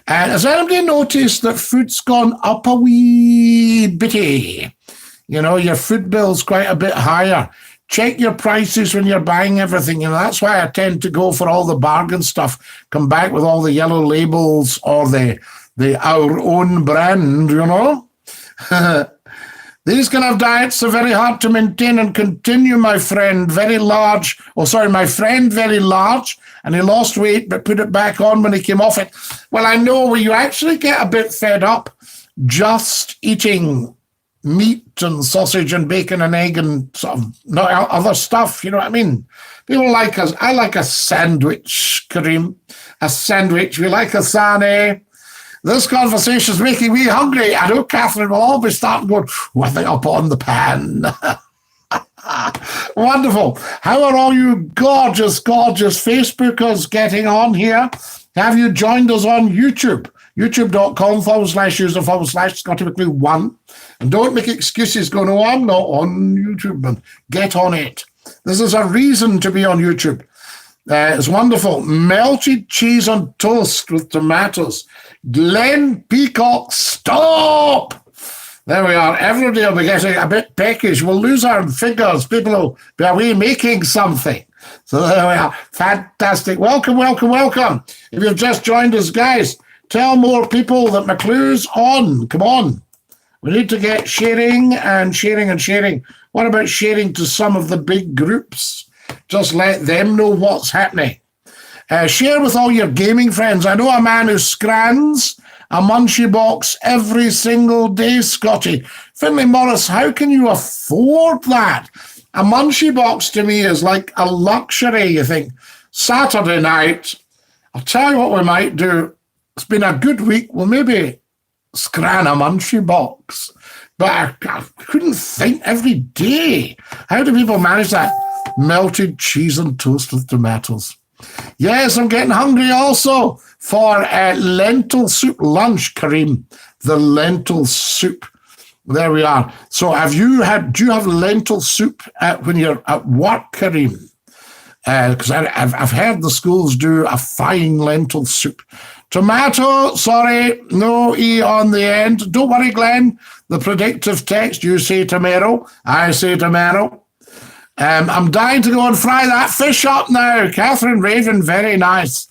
Speaker 1: Has anybody noticed that food's gone up a wee bitty? Your food bill's quite a bit higher. Check your prices when you're buying everything. That's why I tend to go for all the bargain stuff. Come back with all the yellow labels or the our own brand, These kind of diets are very hard to maintain and continue, my friend. My friend, very large, and he lost weight but put it back on when he came off it. Well, I know where you actually get a bit fed up just eating meat and sausage and bacon and egg and sort of not other stuff, you know what I mean? People like us. I like a sandwich, Kareem. A sandwich. We like a sane. This conversation is making me hungry. I know Catherine will all be starting going, I think I'll put on the pan. Wonderful. How are all you gorgeous Facebookers getting on here? Have you joined us on YouTube? YouTube.com/user/Scottie Mcclue 1. And don't make excuses going, oh, I'm not on YouTube. And get on it. This is a reason to be on YouTube. It's wonderful. Melted cheese on toast with tomatoes. Glenn Peacock, stop! There we are. Everybody will be getting a bit peckish. We'll lose our figures. People will be away making something. So there we are. Fantastic. Welcome. If you've just joined us, guys, tell more people that McClue's on. Come on. We need to get sharing. What about sharing to some of the big groups? Just let them know what's happening. Share with all your gaming friends. I know a man who scrans a munchie box every single day, Scottie. Finlay Morris, how can you afford that? A munchie box to me is like a luxury, you think. Saturday night, I'll tell you what we might do. It's been a good week. We'll maybe scran a munchie box. But I couldn't think every day. How do people manage that? Melted cheese and toast with tomatoes. Yes, I'm getting hungry also for lentil soup lunch, Kareem. The lentil soup. There we are. So do you have lentil soup when you're at work, Kareem? Because I've heard the schools do a fine lentil soup. Tomato, sorry, no E on the end. Don't worry, Glenn. The predictive text, you say tomato, I say tomato. I'm dying to go and fry that fish up now. Catherine Raven, very nice.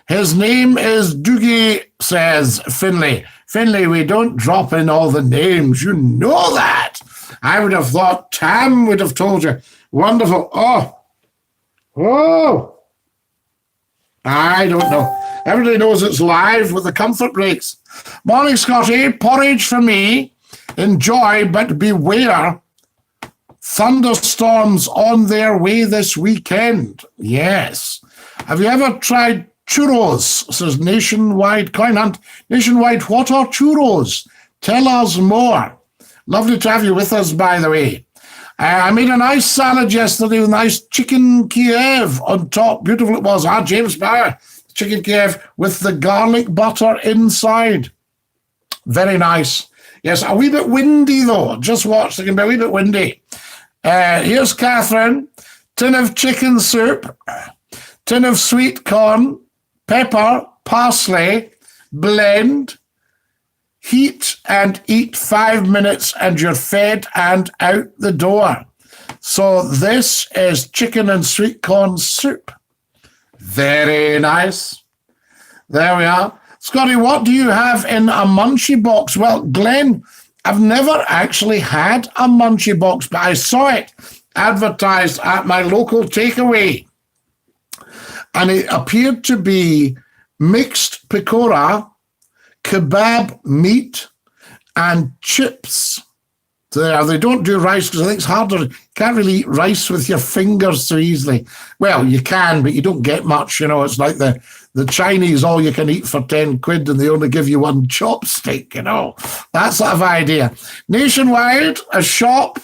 Speaker 1: His name is Doogie, says Finlay. Finlay, we don't drop in all the names. You know that. I would have thought Tam would have told you. Wonderful. Oh. I don't know. Everybody knows it's live with the comfort breaks. Morning, Scotty. Porridge for me. Enjoy, but beware. Thunderstorms on their way this weekend. Yes. Have you ever tried churros? Says Nationwide Coin Hunt. Nationwide, what are churros? Tell us more. Lovely to have you with us, by the way. I made a nice salad yesterday with nice chicken Kiev on top. Beautiful it was. James Bauer. Chicken Kiev with the garlic butter inside. Very nice. Yes, a wee bit windy though. Just watch. It can be a wee bit windy. Here's Catherine. Tin of chicken soup. Tin of sweet corn. Pepper. Parsley. Blend. Heat and eat 5 minutes and you're fed and out the door. So this is chicken and sweet corn soup. Very nice. There we are. Scotty, what do you have in a munchie box? Well, Glenn, I've never actually had a munchie box, but I saw it advertised at my local takeaway. And it appeared to be mixed pakora, kebab meat, and chips. So they don't do rice because I think it's harder. You can't really eat rice with your fingers so easily. Well, you can, but you don't get much. You know, it's like the Chinese, all you can eat for 10 quid and they only give you one chopstick, you know. That sort of idea. Nationwide, a shop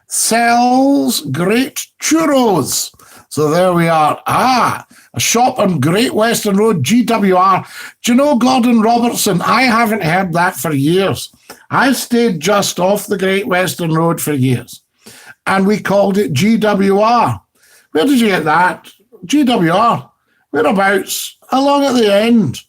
Speaker 1: sells great churros. So there we are. A shop on Great Western Road, GWR. Do you know Gordon Robertson? I haven't heard that for years. I stayed just off the Great Western Road for years. And we called it GWR. Where did you get that? GWR. Whereabouts? Along at the end.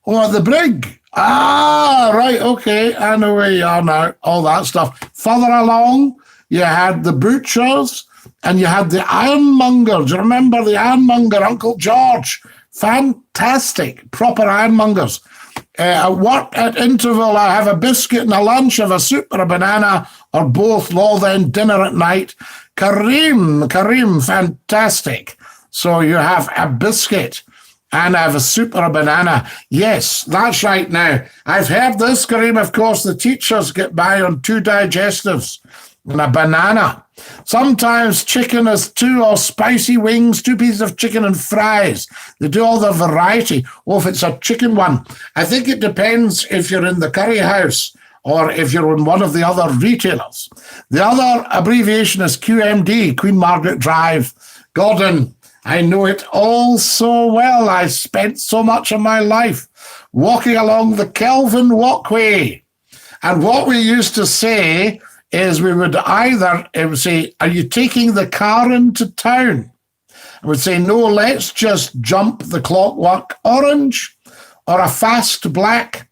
Speaker 1: Oh, at the brig. Right, okay. I know where you are now. All that stuff. Further along, you had the butchers. And you had the ironmonger. Do you remember the ironmonger, Uncle George? Fantastic, proper ironmongers. At work at interval, I have a biscuit and a lunch, I have a soup or a banana, or both, law then dinner at night. Kareem, fantastic. So you have a biscuit and I have a soup or a banana. Yes, that's right now. I've heard this, Kareem, of course, the teachers get by on 2 digestives and a banana. Sometimes chicken is 2 or spicy wings, 2 pieces of chicken and fries. They do all the variety. Or if it's a chicken one. I think it depends if you're in the curry house or if you're in one of the other retailers. The other abbreviation is QMD, Queen Margaret Drive. Gordon, I know it all so well. I spent so much of my life walking along the Kelvin Walkway. And what we used to say is we would say, are you taking the car into town? I would say, no, let's just jump the Clockwork Orange or a Fast Black.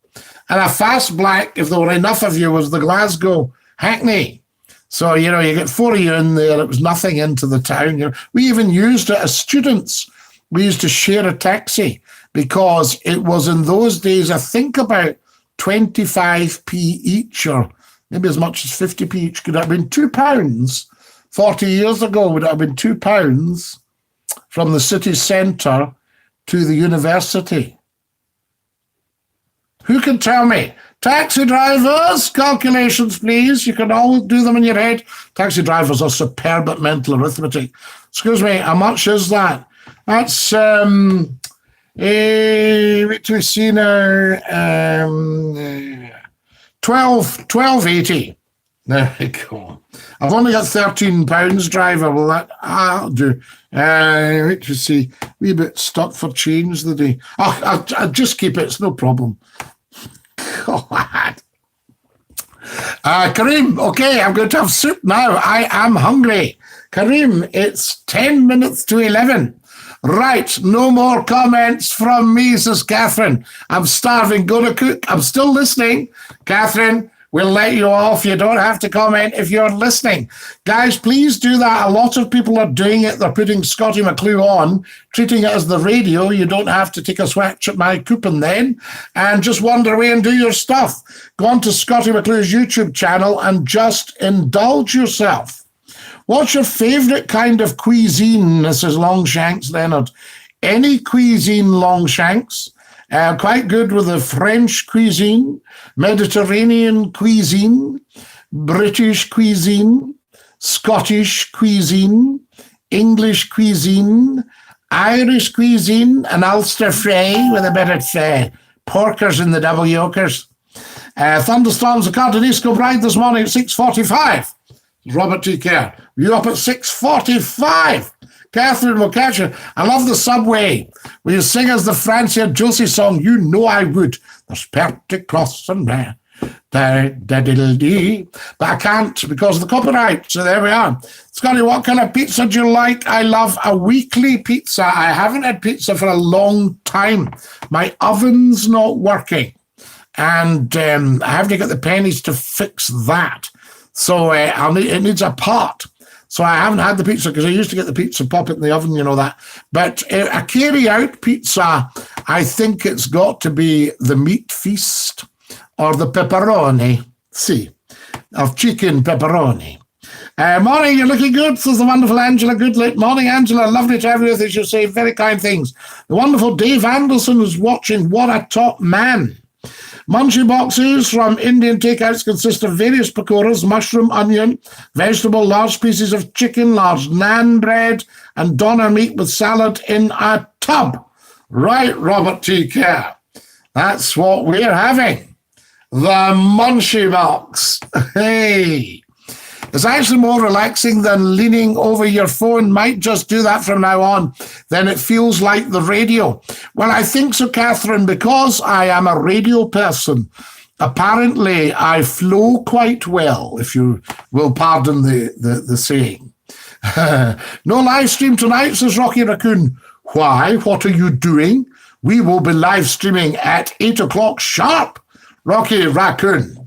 Speaker 1: And a Fast Black, if there were enough of you, was the Glasgow Hackney. So, you get 4 of you in there. It was nothing into the town. We even used it as students. We used to share a taxi because it was in those days, I think about 25p each or maybe as much as 50p each. Could have been £2 40 years ago. Would it have been £2 from the city centre to the university? Who can tell me? Taxi drivers, calculations, please. You can all do them in your head. Taxi drivers are superb at mental arithmetic. Excuse me, how much is that? That's, what do we see now? 12.80. There we go. I've only got £13, driver. Well, that'll do. Wait to see. Wee bit stuck for change the day. I'll just keep it. It's no problem. God. Kareem, okay, I'm going to have soup now. I am hungry. Kareem, it's 10 minutes to 11. Right, no more comments from me, says Catherine. I'm starving, go to cook. I'm still listening. Catherine, we'll let you off. You don't have to comment if you're listening. Guys, please do that. A lot of people are doing it. They're putting Scottie Mcclue on, treating it as the radio. You don't have to take a swatch at my coupon then, and just wander away and do your stuff. Go on to Scottie Mcclue's YouTube channel and just indulge yourself. What's your favourite kind of cuisine? This is Longshanks Leonard. Any cuisine, Longshanks. Quite good with the French cuisine, Mediterranean cuisine, British cuisine, Scottish cuisine, English cuisine, Irish cuisine, and Ulster fry with a bit of porkers in the double yolkers. Thunderstorms of Cardenisco Bride this morning at 6:45. Robert T. Kerr, you up at 6:45? Catherine will catch you. I love the subway. Will you sing us the Francia Josie song? You know I would. There's Perty Cross and there. But I can't because of the copyright. So there we are. Scottie, what kind of pizza do you like? I love a weekly pizza. I haven't had pizza for a long time. My oven's not working. And I have to get the pennies to fix that. So it needs a pot. So I haven't had the pizza because I used to get the pizza, pop it in the oven, you know that. But a carry-out pizza, I think it's got to be the meat feast or the pepperoni, of chicken pepperoni. Morning, you're looking good, says the wonderful Angela Goodlett. Morning, Angela, lovely to have you with us. You say very kind things. The wonderful Dave Anderson is watching. What a top man. Munchie boxes from Indian takeouts consist of various pakoras, mushroom, onion, vegetable, large pieces of chicken, large naan bread, and doner meat with salad in a tub. Right, Robert T. Kerr. That's what we're having. The Munchie box. Hey. It's actually more relaxing than leaning over your phone. Might just do that from now on. Then it feels like the radio. Well, I think so, Catherine, because I am a radio person. Apparently, I flow quite well, if you will pardon the saying. No live stream tonight, says Rocky Raccoon. Why? What are you doing? We will be live streaming at 8 o'clock sharp, Rocky Raccoon.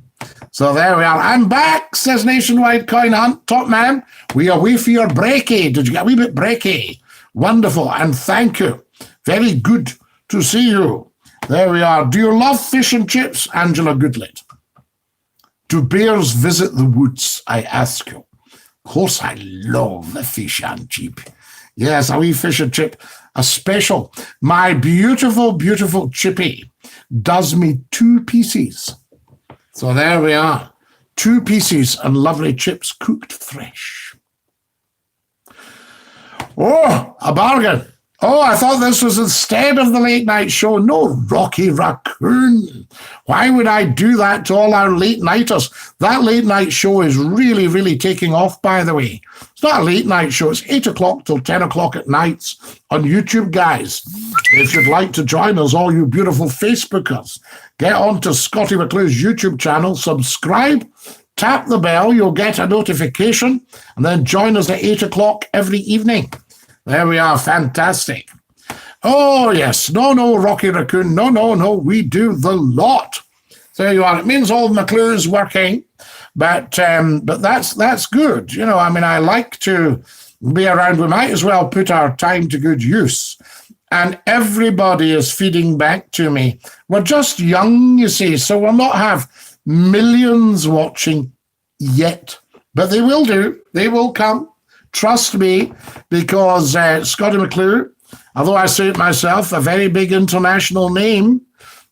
Speaker 1: So there we are. I'm back, says Nationwide Coin Hunt. Top man, we are away for your breaky. Did you get a wee bit breaky? Wonderful, and thank you. Very good to see you. There we are. Do you love fish and chips? Angela Goodlett. Do bears visit the woods, I ask you? Of course I love the fish and chip. Yes, a wee fish and chip. A special. My beautiful, beautiful chippy does me 2 pieces. So there we are. 2 pieces and lovely chips cooked fresh. Oh, a bargain. Oh, I thought this was instead of the late night show. No, Rocky Raccoon. Why would I do that to all our late nighters? That late night show is really, really taking off, by the way. It's not a late night show. It's 8 o'clock till 10 o'clock at nights on YouTube, guys. If you'd like to join us, all you beautiful Facebookers, get on to Scottie Mcclue's YouTube channel, subscribe, tap the bell, you'll get a notification, and then join us at 8 o'clock every evening. There we are, fantastic. Oh, yes, no, Rocky Raccoon, no, we do the lot. There you are. It means all Mcclue's working, but that's good. You know, I mean, I like to be around. We might as well put our time to good use. And everybody is feeding back to me. We're just young, you see, so we'll not have millions watching yet. But they will do. They will come. Trust me, because Scottie Mcclue, although I say it myself, a very big international name.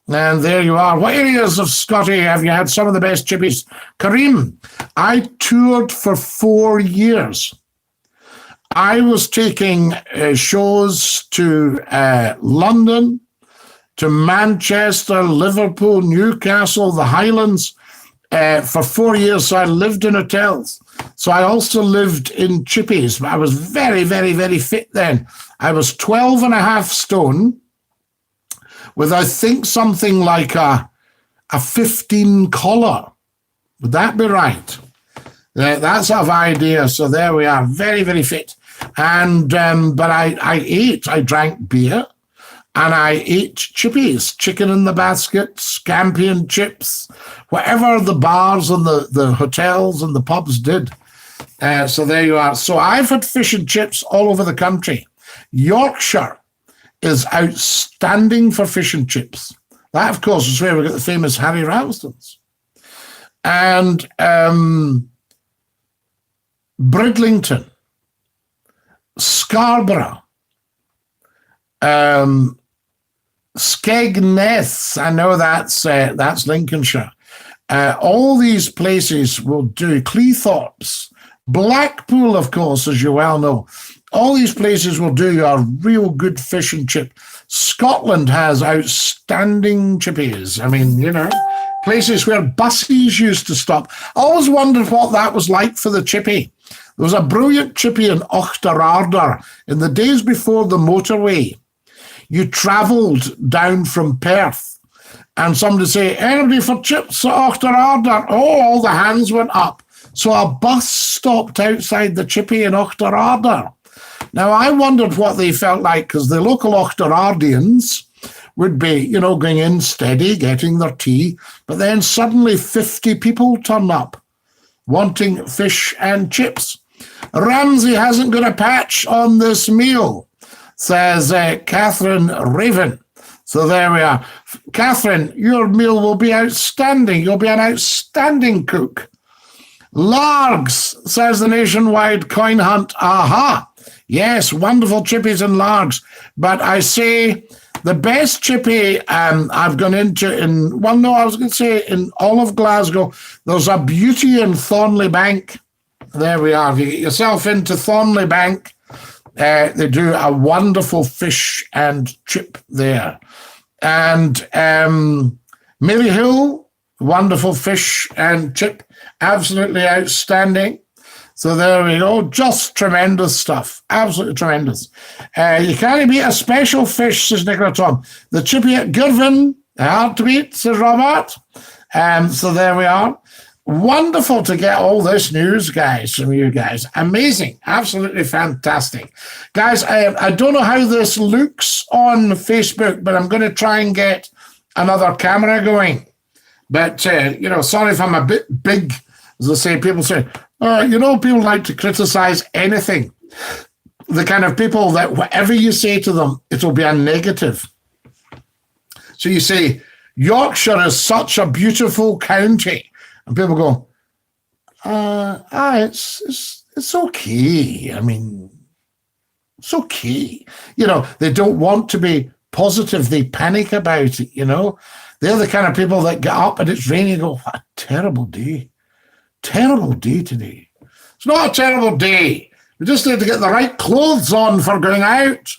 Speaker 1: And there you are. What areas of Scottie have you had some of the best chippies? Kareem, I toured for 4 years. I was taking shows to London, to Manchester, Liverpool, Newcastle, the Highlands for 4 years. So I lived in hotels. So I also lived in chippies. I was very, very, very fit then. I was 12 and a half stone with, I think, something like a 15 collar. Would that be right? That sort of idea. So there we are, very, very fit. And but I drank beer, and I ate chippies, chicken in the basket, scampi and chips, whatever the bars and the hotels and the pubs did. So there you are. So I've had fish and chips all over the country. Yorkshire is outstanding for fish and chips. That, of course, is where we got the famous Harry Ramsden's. And Bridlington, Scarborough, Skegness, I know that's Lincolnshire. All these places will do. Cleethorpes, Blackpool, of course, as you well know. All these places will do your real good fish and chip. Scotland has outstanding chippies. I mean, you know, places where buses used to stop. I always wondered what that was like for the chippy. There was a brilliant chippy in Ochterarder in the days before the motorway. You travelled down from Perth, and somebody say, anybody for chips at Ochterarder? Oh, all the hands went up. So a bus stopped outside the chippy in Ochterarder. Now, I wondered what they felt like, because the local Ochterardians would be, you know, going in steady, getting their tea, but then suddenly 50 people turn up wanting fish and chips. Ramsay hasn't got a patch on this meal, says Catherine Raven. So there we are. Catherine, your meal will be outstanding. You'll be an outstanding cook. Largs, says the Nationwide Coin Hunt. Aha. Yes, wonderful chippies and largs. But I say the best chippy I've gone into in all of Glasgow, there's a beauty in Thornley Bank. There we are. If you get yourself into Thornley Bank, they do a wonderful fish and chip there. And Maryhill, wonderful fish and chip, absolutely outstanding. So there we go, just tremendous stuff, absolutely tremendous. You can't beat a special fish, says Nicola Tom. The chippy at Girvan, hard to beat, says Robert. So there we are. Wonderful to get all this news, guys, from you guys. Amazing, absolutely fantastic. Guys, I don't know how this looks on Facebook, but I'm going to try and get another camera going. But, you know, sorry if I'm a bit big, as I say, people say, you know, people like to criticize anything. The kind of people that whatever you say to them, it'll be a negative. So you say, Yorkshire is such a beautiful county. And people go, it's okay. I mean, it's okay. You know, they don't want to be positive. They panic about it, you know. They're the kind of people that get up and it's raining and go, what a terrible day. Terrible day today. It's not a terrible day. We just need to get the right clothes on for going out.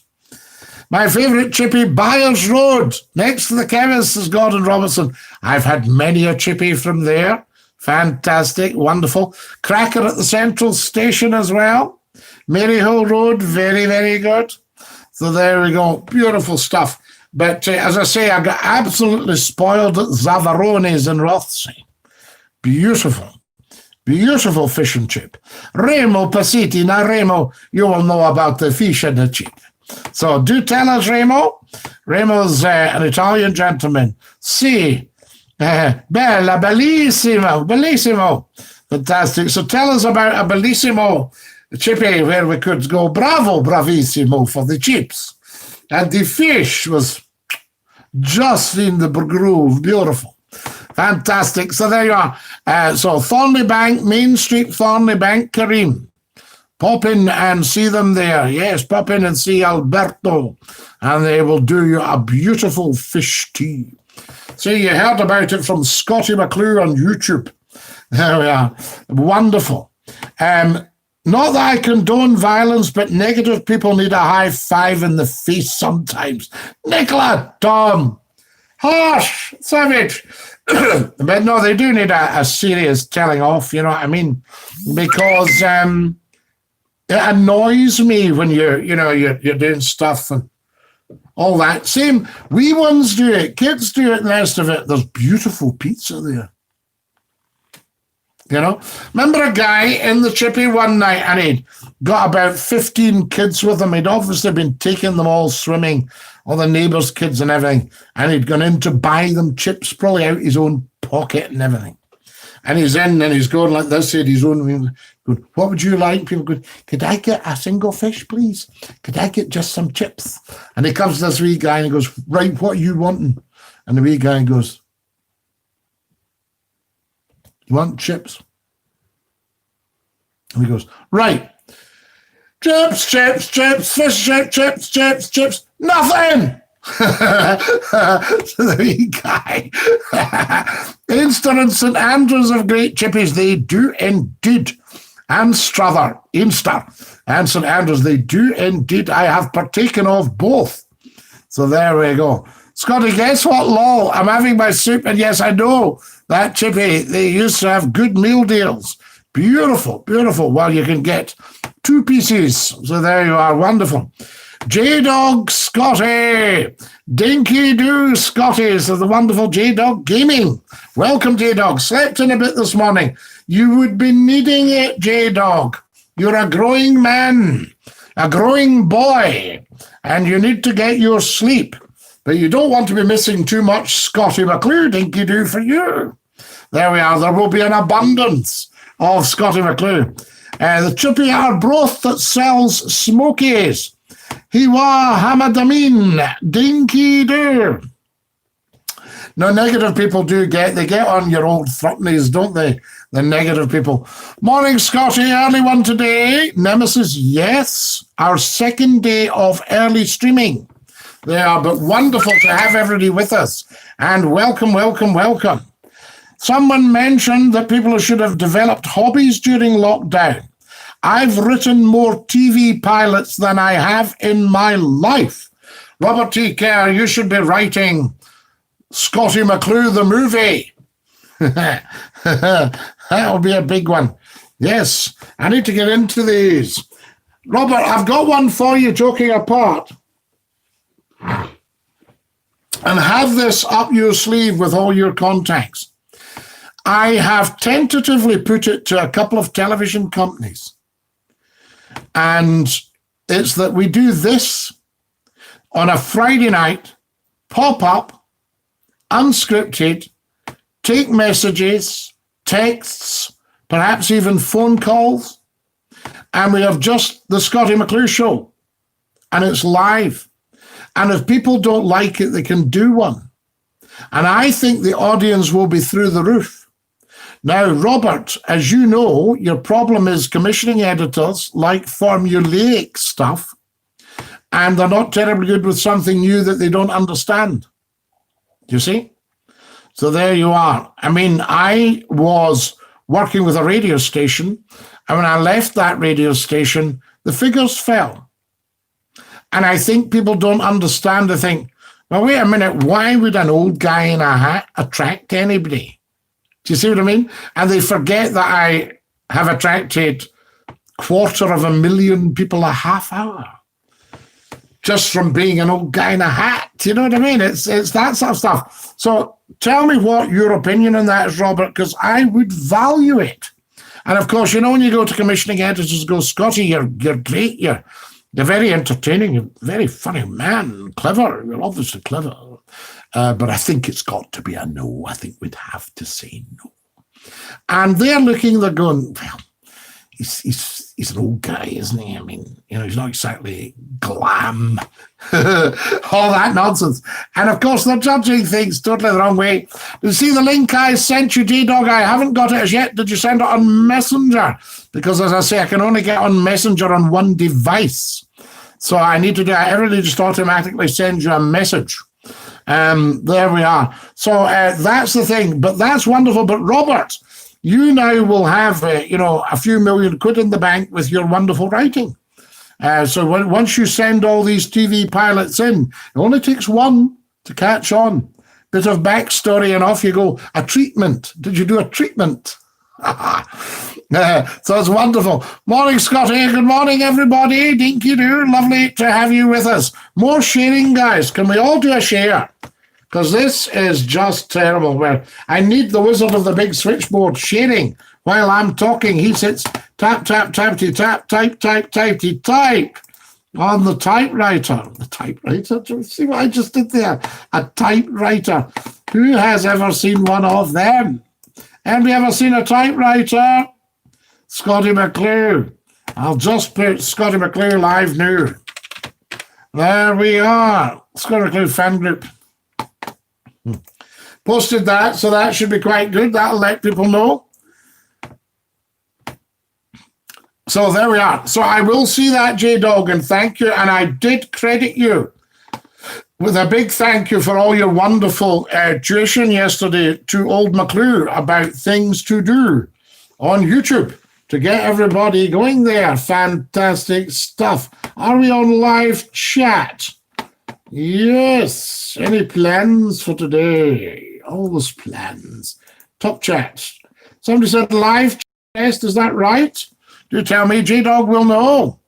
Speaker 1: My favourite chippy, Byers Road, next to the chemist, says Gordon Robertson. I've had many a chippy from there. Fantastic, wonderful. Cracker at the Central Station as well. Maryhill Road, very, very good. So there we go, beautiful stuff. But as I say, I got absolutely spoiled at Zavarone's in Rothsay. Beautiful. Beautiful fish and chip. Remo Pasiti. Now, Remo, you will know about the fish and the chip. So do tell us, Remo. Remo's an Italian gentleman. Si. Bella, bellissimo, bellissimo. Fantastic. So tell us about a bellissimo chippy where we could go bravo, bravissimo for the chips. And the fish was just in the groove. Beautiful. Fantastic. So there you are. So Thornley Bank, Main Street, Thornley Bank, Kareem. Pop in and see them there. Yes, pop in and see Alberto. And they will do you a beautiful fish tea. So you heard about it from Scottie Mcclue on YouTube. There we are. Wonderful. Not that I condone violence, but negative people need a high five in the face sometimes. Nicola, Tom, harsh, savage. But no, they do need a serious telling off, you know what I mean? Because it annoys me when you're doing stuff and all that. Same, wee ones do it, kids do it, and the rest of it. There's beautiful pizza there. You know, remember a guy in the chippy one night and he'd got about 15 kids with him. He'd obviously been taking them all swimming, all the neighbours' kids and everything. And he'd gone in to buy them chips, probably out his own pocket and everything. And he's in and he's going like this, at his own, going, what would you like? People go, could I get a single fish, please? Could I get just some chips? And he comes to this wee guy and he goes, right, what are you wanting? And the wee guy goes, you want chips? And he goes, right. Chips, chips, chips, fish chips, chips, chips, chips, nothing. So the wee guy. Inster and St Andrews of Great Chippies, they do indeed. And Strother, Inster and St Andrews, they do indeed. I have partaken of both. So there we go. Scotty, guess what, lol? I'm having my soup, and yes, I know that chippy, they used to have good meal deals. Beautiful, beautiful. Well, you can get 2 pieces. So there you are, wonderful. J-Dog Scotty, Dinky Doo Scotty, so the wonderful J-Dog Gaming. Welcome, J-Dog. Slept in a bit this morning. You would be needing it, J-Dog. You're a growing man, a growing boy, and you need to get your sleep. But you don't want to be missing too much Scottie Mcclue, Dinky Doo, for you. There we are. There will be an abundance of Scottie Mcclue. The chippy are broth that sells smokies. Hiwa Hamadamin, Dinky Doo. No, negative people they get on your old threepennys, don't they? The negative people. Morning, Scotty, early one today. Nemesis, yes. Our second day of early streaming. They are but wonderful to have everybody with us. And welcome, welcome, welcome. Someone mentioned that people should have developed hobbies during lockdown. I've written more TV pilots than I have in my life. Robert T. Kerr, you should be writing Scottie Mcclue the movie. That'll be a big one. Yes, I need to get into these. Robert, I've got one for you, joking apart. And have this up your sleeve with all your contacts. I have tentatively put it to a couple of television companies. And it's that we do this on a Friday night, pop up, unscripted, take messages, texts, perhaps even phone calls, and we have just the Scottie Mcclue show, and it's live. And if people don't like it, they can do one. And I think the audience will be through the roof. Now, Robert, as you know, your problem is commissioning editors like formulaic stuff, and they're not terribly good with something new that they don't understand. Do you see? So there you are. I mean, I was working with a radio station, and when I left that radio station, the figures fell. And I think people don't understand. They think, well, wait a minute, why would an old guy in a hat attract anybody? Do you see what I mean? And they forget that I have attracted 250,000 people a half hour just from being an old guy in a hat. Do you know what I mean? It's that sort of stuff. So tell me what your opinion on that is, Robert, because I would value it. And of course, you know, when you go to commissioning editors, go, Scotty, you're great, you're very entertaining, you're a very funny man, clever, you're obviously clever. But I think it's got to be a no. I think we'd have to say no. And they're going, well, he's an old guy, isn't he? I mean, you know, he's not exactly glam. All that nonsense. And of course, they're judging things totally the wrong way. You see the link I sent you, J-Dog? I haven't got it as yet. Did you send it on Messenger? Because as I say, I can only get on Messenger on one device. So I need to do it. Everybody just automatically sends you a message. There we are. So that's the thing. But that's wonderful. But Robert, you now will have, a few million quid in the bank with your wonderful writing. So once you send all these TV pilots in, it only takes one to catch on. Bit of backstory and off you go. A treatment. Did you do a treatment? So it's wonderful. Morning, Scotty. Good morning, everybody. Dinky Doo. Lovely to have you with us. More sharing, guys. Can we all do a share? Because this is just terrible. Where I need the wizard of the big switchboard sharing while I'm talking, he sits tap, tap, tappity, tap, type, type, typety, type on the typewriter. The typewriter? Do you see what I just did there? A typewriter. Who has ever seen one of them? Have you ever seen a typewriter? Scottie Mcclue. I'll just put Scottie Mcclue live now. There we are. Scottie Mcclue fan group. Posted that, so that should be quite good. That'll let people know. So there we are. So I will see that, J-Dog, and thank you. And I did credit you with a big thank you for all your wonderful tuition yesterday to old Mcclue about things to do on YouTube to get everybody going there. Fantastic stuff. Are we on live chat? Yes. Any plans for today? Always plans. Top chat. Somebody said live test. Is that right? Do tell me. J-Dog will know.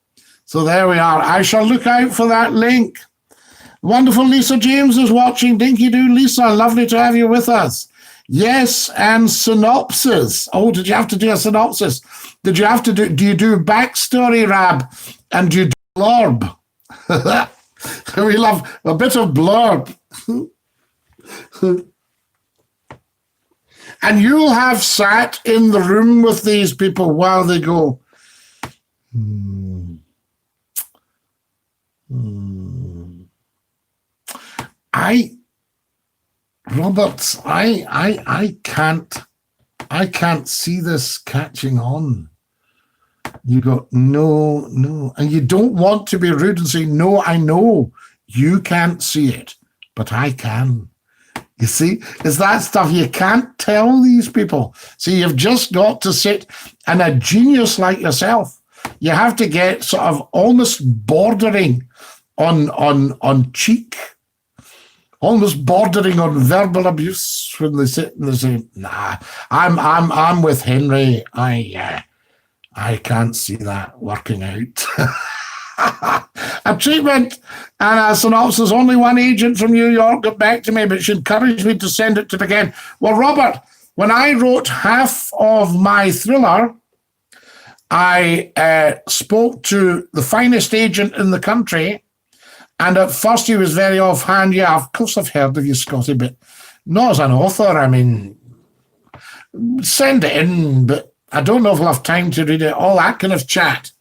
Speaker 1: So there we are. I shall look out for that link. Wonderful Lisa James is watching. Dinky Doo Lisa, lovely to have you with us. Yes, and synopsis. Oh, did you have to do a synopsis? Did you have to do you do backstory, Rab? And do you do blurb? We love a bit of blurb. And you'll have sat in the room with these people while they go, Robert, I can't see this catching on. You go, no. And you don't want to be rude and say, no, I know you can't see it, but I can. You see, it's that stuff you can't tell these people. See, you've just got to sit, and a genius like yourself, you have to get sort of almost bordering on cheek, almost bordering on verbal abuse when they sit and they say, nah, I'm with Henry. I can't see that working out. A treatment and a synopsis. Only one agent from New York got back to me, but she encouraged me to send it to begin. Well, Robert, when I wrote half of my thriller, I spoke to the finest agent in the country, and at first he was very offhand. Yeah, of course I've heard of you, Scottie, but not as an author. I mean, send it in, but I don't know if I'll have time to read it. All that kind of chat.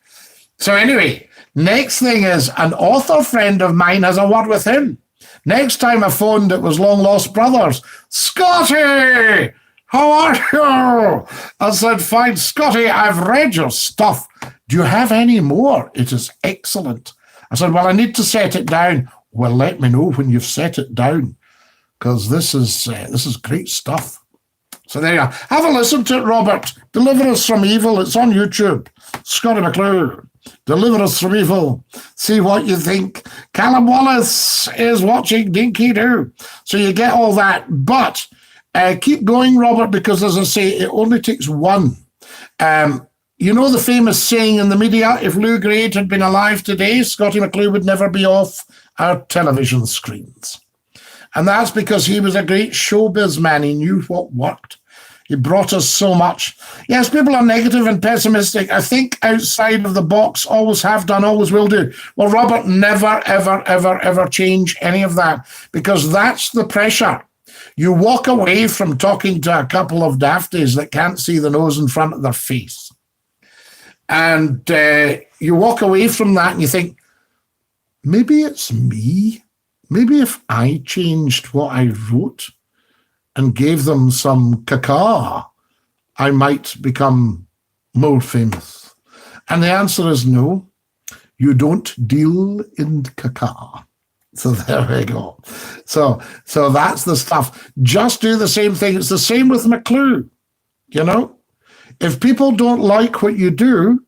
Speaker 1: So anyway, next thing is an author friend of mine has a word with him. Next time I phoned, it was Long Lost Brothers. Scottie, how are you? I said, fine, Scottie, I've read your stuff. Do you have any more? It is excellent. I said, well, I need to set it down. Well, let me know when you've set it down, because this is great stuff. So there you are. Have a listen to it, Robert. Deliver Us From Evil. It's on YouTube. Scottie Mcclue. Deliver Us From Evil. See what you think. Callum Wallace is watching Dinky Doo. So you get all that. But keep going, Robert, because as I say, it only takes one. You know the famous saying in the media, if Lou Grade had been alive today, Scottie Mcclue would never be off our television screens. And that's because he was a great showbiz man. He knew what worked. He brought us so much. Yes, people are negative and pessimistic. I think outside of the box, always have done, always will do. Well, Robert, never, ever, ever, ever change any of that, because that's the pressure. You walk away from talking to a couple of dafties that can't see the nose in front of their face. And you walk away from that and you think, maybe it's me. Maybe if I changed what I wrote and gave them some caca, I might become more famous. And the answer is no. You don't deal in caca. So there we go. So that's the stuff. Just do the same thing. It's the same with Mcclue. You know, if people don't like what you do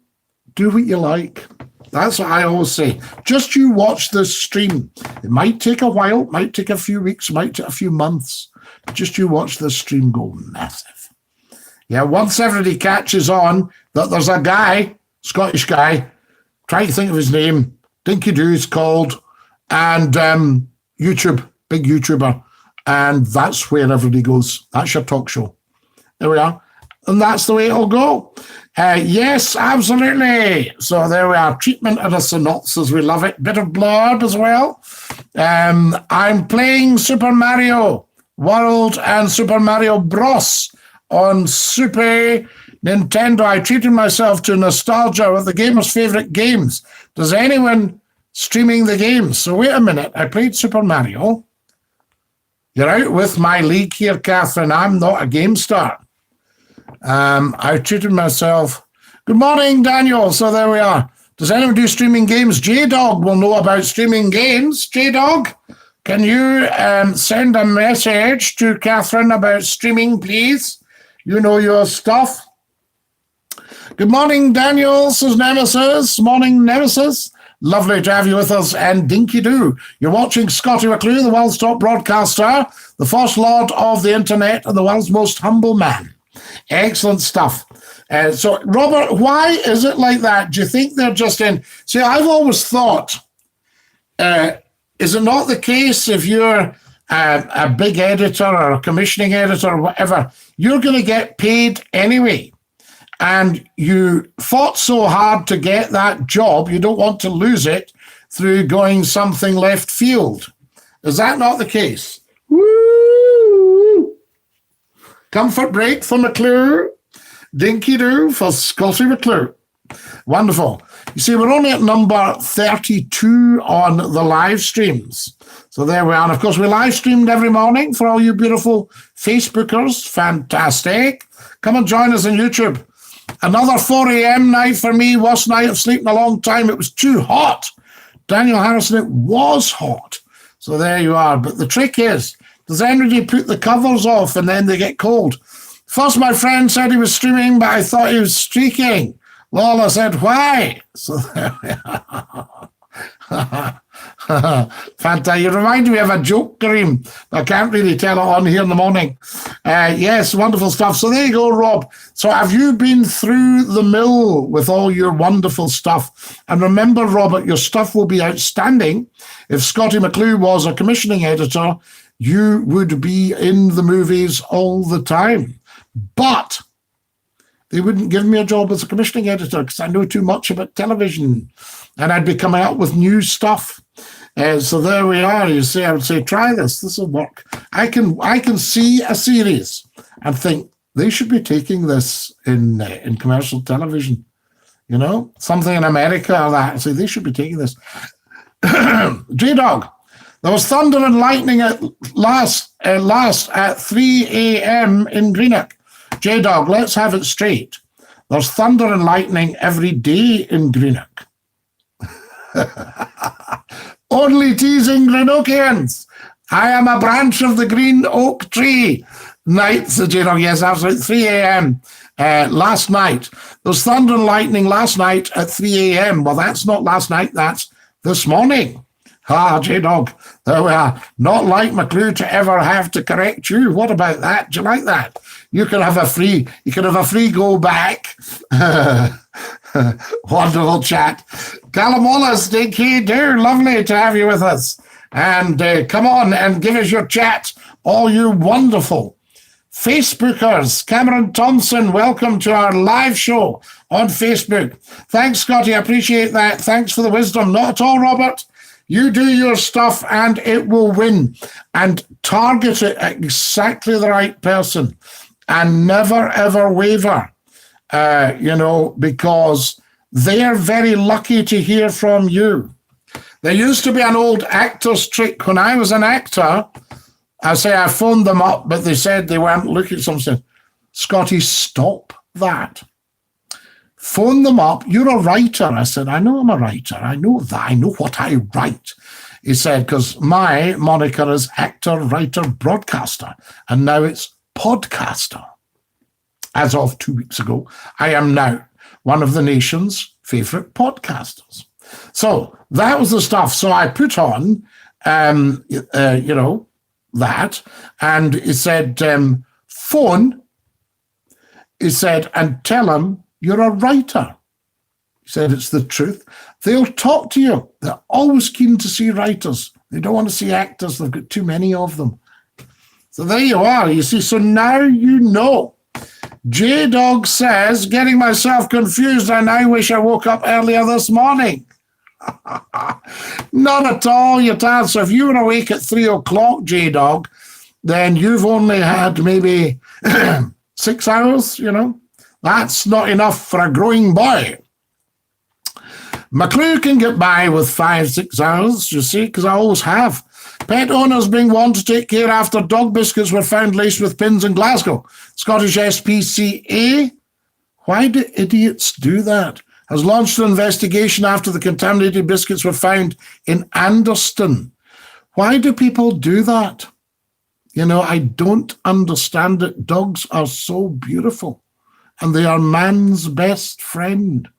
Speaker 1: what you like. That's what I always say. Just you watch this stream. It might take a while, it might take a few weeks, it might take a few months. Just you watch this stream go massive. Yeah, once everybody catches on that there's a guy, Scottish guy, trying to think of his name, Dinky Doo is called, and YouTube, big YouTuber, and that's where everybody goes. That's your talk show. There we are. and that's the way it'll go. Yes, absolutely. So there we are. Treatment and a synopsis. We love it. Bit of blurb as well. I'm playing Super Mario World and Super Mario Bros. On Super Nintendo. I treated myself to nostalgia with the gamer's favorite games. Does anyone streaming the games? So wait a minute. I played Super Mario. You're out with my league here, Catherine. I'm not a game star. I treated myself. Good morning, Daniel. So there we are. Does anyone do streaming games? J-Dog will know about streaming games. J-Dog, can you send a message to Catherine about streaming, please? You know your stuff. Good morning, Daniel, says Nemesis. Morning, Nemesis. Lovely to have you with us. And Dinky Doo, you're watching Scottie Mcclue, the world's top broadcaster, the first lord of the internet, and the world's most humble man. Excellent stuff. So, Robert, why is it like that? Do you think they're just in? See, I've always thought, is it not the case if you're a big editor or a commissioning editor or whatever, you're going to get paid anyway? And you fought so hard to get that job, you don't want to lose it through going something left field. Is that not the case? Woo! Comfort break for McClue. Dinky Doo for Scottie Mcclue. Wonderful. You see, we're only at number 32 on the live streams. So there we are. And of course, we live streamed every morning for all you beautiful Facebookers. Fantastic. Come and join us on YouTube. Another 4 a.m. night for me. Worst night of sleep in a long time. It was too hot. Daniel Harrison, it was hot. So there you are. But the trick is, does anybody put the covers off and then they get cold? First, my friend said he was streaming, but I thought he was streaking. Lola said, why? So there we are. Fanta, you remind me of a joke, Kareem. I can't really tell it on here in the morning. Yes, wonderful stuff. So there you go, Rob. So have you been through the mill with all your wonderful stuff? And remember, Robert, your stuff will be outstanding. If Scottie Mcclue was a commissioning editor, you would be in the movies all the time. But they wouldn't give me a job as a commissioning editor because I know too much about television. And I'd be coming out with new stuff. So there we are. You see, I would say, try this. This will work. I can see a series and think they should be taking this in commercial television. You know, something in America or that. So they should be taking this. J-Dog, there was thunder and lightning at last at 3 a.m. in Greenock. J-Dog, let's have it straight. There's thunder and lightning every day in Greenock. Only teasing Greenockians. I am a branch of the green oak tree. Night, said J-Dog, yes, absolutely. 3 a.m. Last night. There was thunder and lightning last night at 3 a.m. Well, that's not last night, that's this morning. J-Dog, there we are. Not like McClue to ever have to correct you. What about that? Do you like that? You can have a free go back. Wonderful chat. Callum Wallace, Dinky Doo, lovely to have you with us. And come on and give us your chat, all you wonderful Facebookers. Cameron Thompson, welcome to our live show on Facebook. Thanks, Scottie, I appreciate that. Thanks for the wisdom. Not at all, Robert. You do your stuff and it will win. And target it at exactly the right person. And never, ever waver, because they're very lucky to hear from you. There used to be an old actor's trick. When I was an actor, I phoned them up, but they said they weren't looking at something. Scottie, stop that. Phone them up. You're a writer. I said, I know I'm a writer. I know that. I know what I write. He said, because my moniker is actor, writer, broadcaster. And now it's podcaster. As of 2 weeks ago, I am now one of the nation's favorite podcasters. So that was the stuff. So I put on, that, and it said, phone, he said, and tell him you're a writer. He said, it's the truth. They'll talk to you. They're always keen to see writers. They don't want to see actors. They've got too many of them. So there you are. You see, so now you know. J-Dog says, getting myself confused, I now wish I woke up earlier this morning. Not at all, you tad. So if you were awake at 3 o'clock, J-Dog, then you've only had maybe 6 hours, you know. That's not enough for a growing boy. Mcclue can get by with 5-6 hours, you see, because I always have. Pet owners being warned to take care after dog biscuits were found laced with pins in Glasgow. Scottish SPCA, why do idiots do that? Has launched an investigation after the contaminated biscuits were found in Anderston. Why do people do that? You know, I don't understand it. Dogs are so beautiful, and they are man's best friend.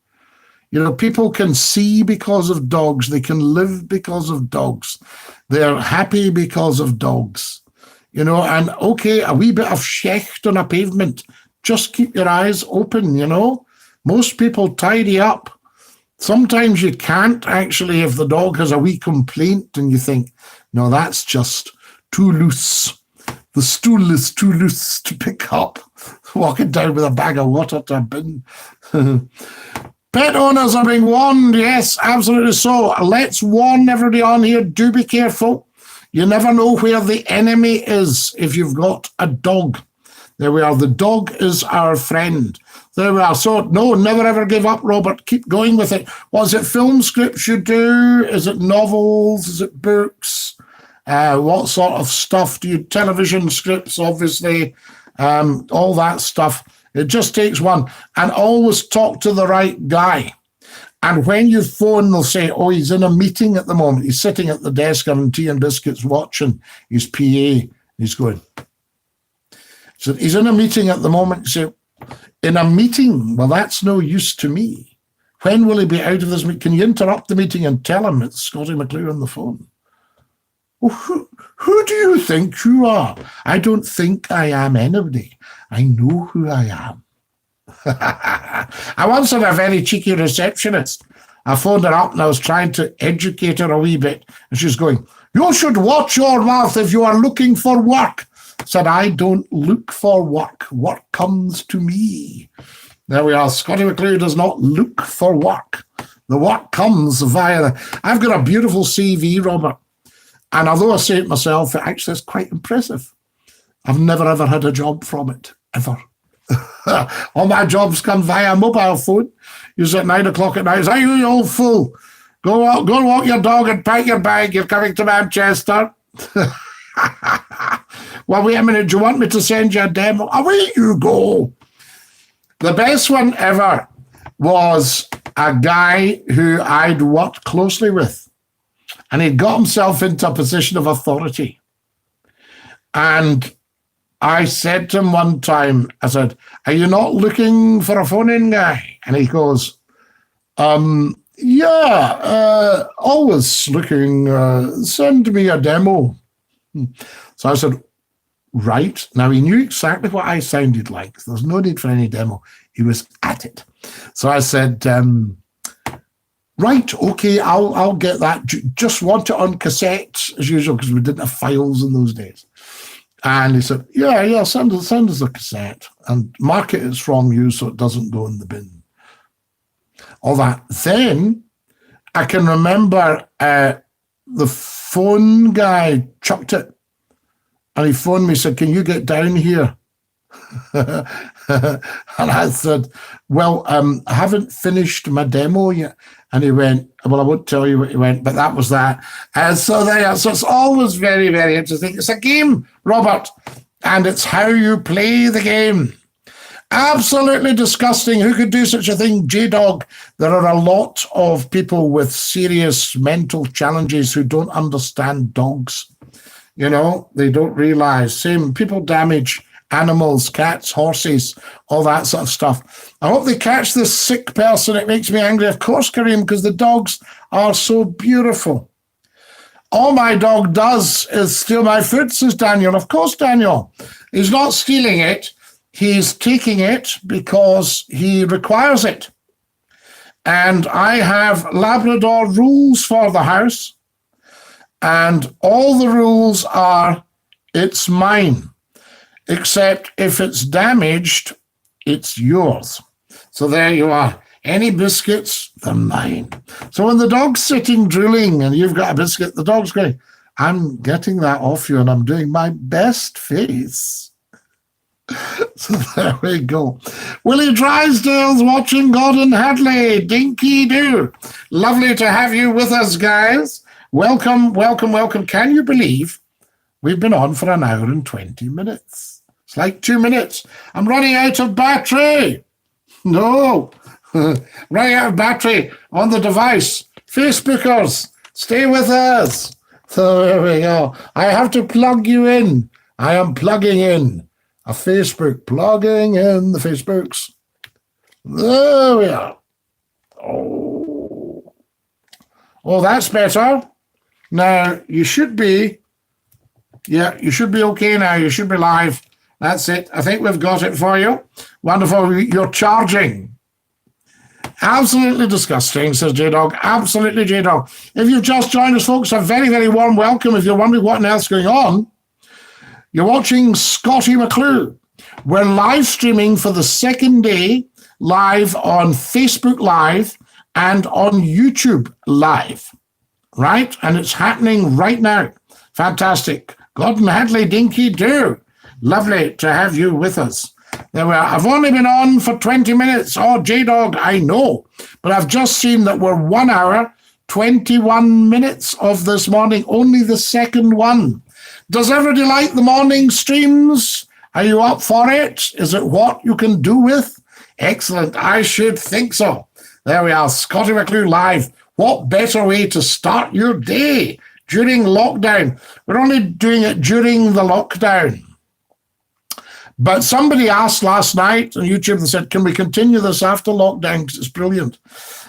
Speaker 1: You know, people can see because of dogs. They can live because of dogs. They're happy because of dogs. You know, and okay, a wee bit of shecht on a pavement. Just keep your eyes open, you know. Most people tidy up. Sometimes you can't actually if the dog has a wee complaint and you think, no, that's just too loose. The stool is too loose to pick up. Walking down with a bag of water to a bin. Pet owners are being warned. Yes, absolutely so. Let's warn everybody on here. Do be careful. You never know where the enemy is if you've got a dog. There we are. The dog is our friend. There we are. So, no, never ever give up, Robert. Keep going with it. Was it film scripts you do? Is it novels? Is it books? What sort of stuff do you? Television scripts, obviously. All that stuff. It just takes one. And always talk to the right guy. And when you phone, they'll say, oh, he's in a meeting at the moment. He's sitting at the desk having tea and biscuits watching his PA. He's going. So he's in a meeting at the moment. You say, in a meeting? Well, that's no use to me. When will he be out of this meeting? Can you interrupt the meeting and tell him it's Scottie Mcclue on the phone? Well, who do you think you are? I don't think I am anybody. I know who I am. I once had a very cheeky receptionist. I phoned her up and I was trying to educate her a wee bit. And she's going, you should watch your mouth if you are looking for work. I said, I don't look for work. Work comes to me. There we are. Scottie Mcclue does not look for work. The work comes via I've got a beautiful CV, Robert. And although I say it myself, it actually is quite impressive. I've never, ever had a job from it, ever. All my jobs come via mobile phone. You at 9 o'clock at night. Say, you old fool. Go walk your dog and pack your bag. You're coming to Manchester. Well, wait a minute. Do you want me to send you a demo? Away you go. The best one ever was a guy who I'd worked closely with. And he'd got himself into a position of authority. And I said to him one time, I said, are you not looking for a phone-in guy? And he goes, yeah, always looking, send me a demo. So I said, right. Now, he knew exactly what I sounded like. There's no need for any demo. He was at it. So I said, right, okay, I'll get that. Just want it on cassette, as usual, because we didn't have files in those days. And he said, yeah, send us a cassette and mark it as from you so it doesn't go in the bin. All that. Then I can remember the phone guy chucked it. And he phoned me, said, can you get down here? And I said, well, I haven't finished my demo yet. And he went, well, I won't tell you what he went, but that was that. So it's always very, very interesting. It's a game, Robert, and it's how you play the game. Absolutely disgusting. Who could do such a thing? J-Dog. There are a lot of people with serious mental challenges who don't understand dogs. You know, they don't realize. Same, people damage animals, cats, horses, all that sort of stuff. I hope they catch this sick person. It makes me angry. Of course, Kareem, because the dogs are so beautiful. All my dog does is steal my food, says Daniel. Of course, Daniel. He's not stealing it. He's taking it because he requires it. And I have Labrador rules for the house. And all the rules are, it's mine. Except if it's damaged, it's yours. So there you are. Any biscuits, they're mine. So when the dog's sitting drooling and you've got a biscuit, the dog's going, I'm getting that off you and I'm doing my best face. So there we go. Willie Drysdale's watching Gordon Hadley. Dinky do. Lovely to have you with us, guys. Welcome, welcome, welcome. Can you believe we've been on for an hour and 20 minutes? It's like 2 minutes. I'm running out of battery. No. Running out of battery on the device. Facebookers, stay with us. So there we go. I have to plug you in. I am plugging in a Facebook. Plugging in the Facebooks. There we are. Oh, that's better. Now, you should be okay now. You should be live. That's it. I think we've got it for you. Wonderful. You're charging. Absolutely disgusting, says J-Dog. Absolutely, J-Dog. If you've just joined us, folks, a very, very warm welcome. If you're wondering what on earth's going on, you're watching Scottie Mcclue. We're live streaming for the second day, live on Facebook Live and on YouTube Live, right? And it's happening right now. Fantastic. Gordon Hadley, Dinky do. Lovely to have you with us. There we are. I've only been on for 20 minutes. Oh, J-Dog, I know. But I've just seen that we're 1 hour, 21 minutes of this morning, only the second one. Does everybody like the morning streams? Are you up for it? Is it what you can do with? Excellent. I should think so. There we are. Scottie Mcclue live. What better way to start your day during lockdown? We're only doing it during the lockdown. But somebody asked last night on YouTube and said, can we continue this after lockdown? Because it's brilliant.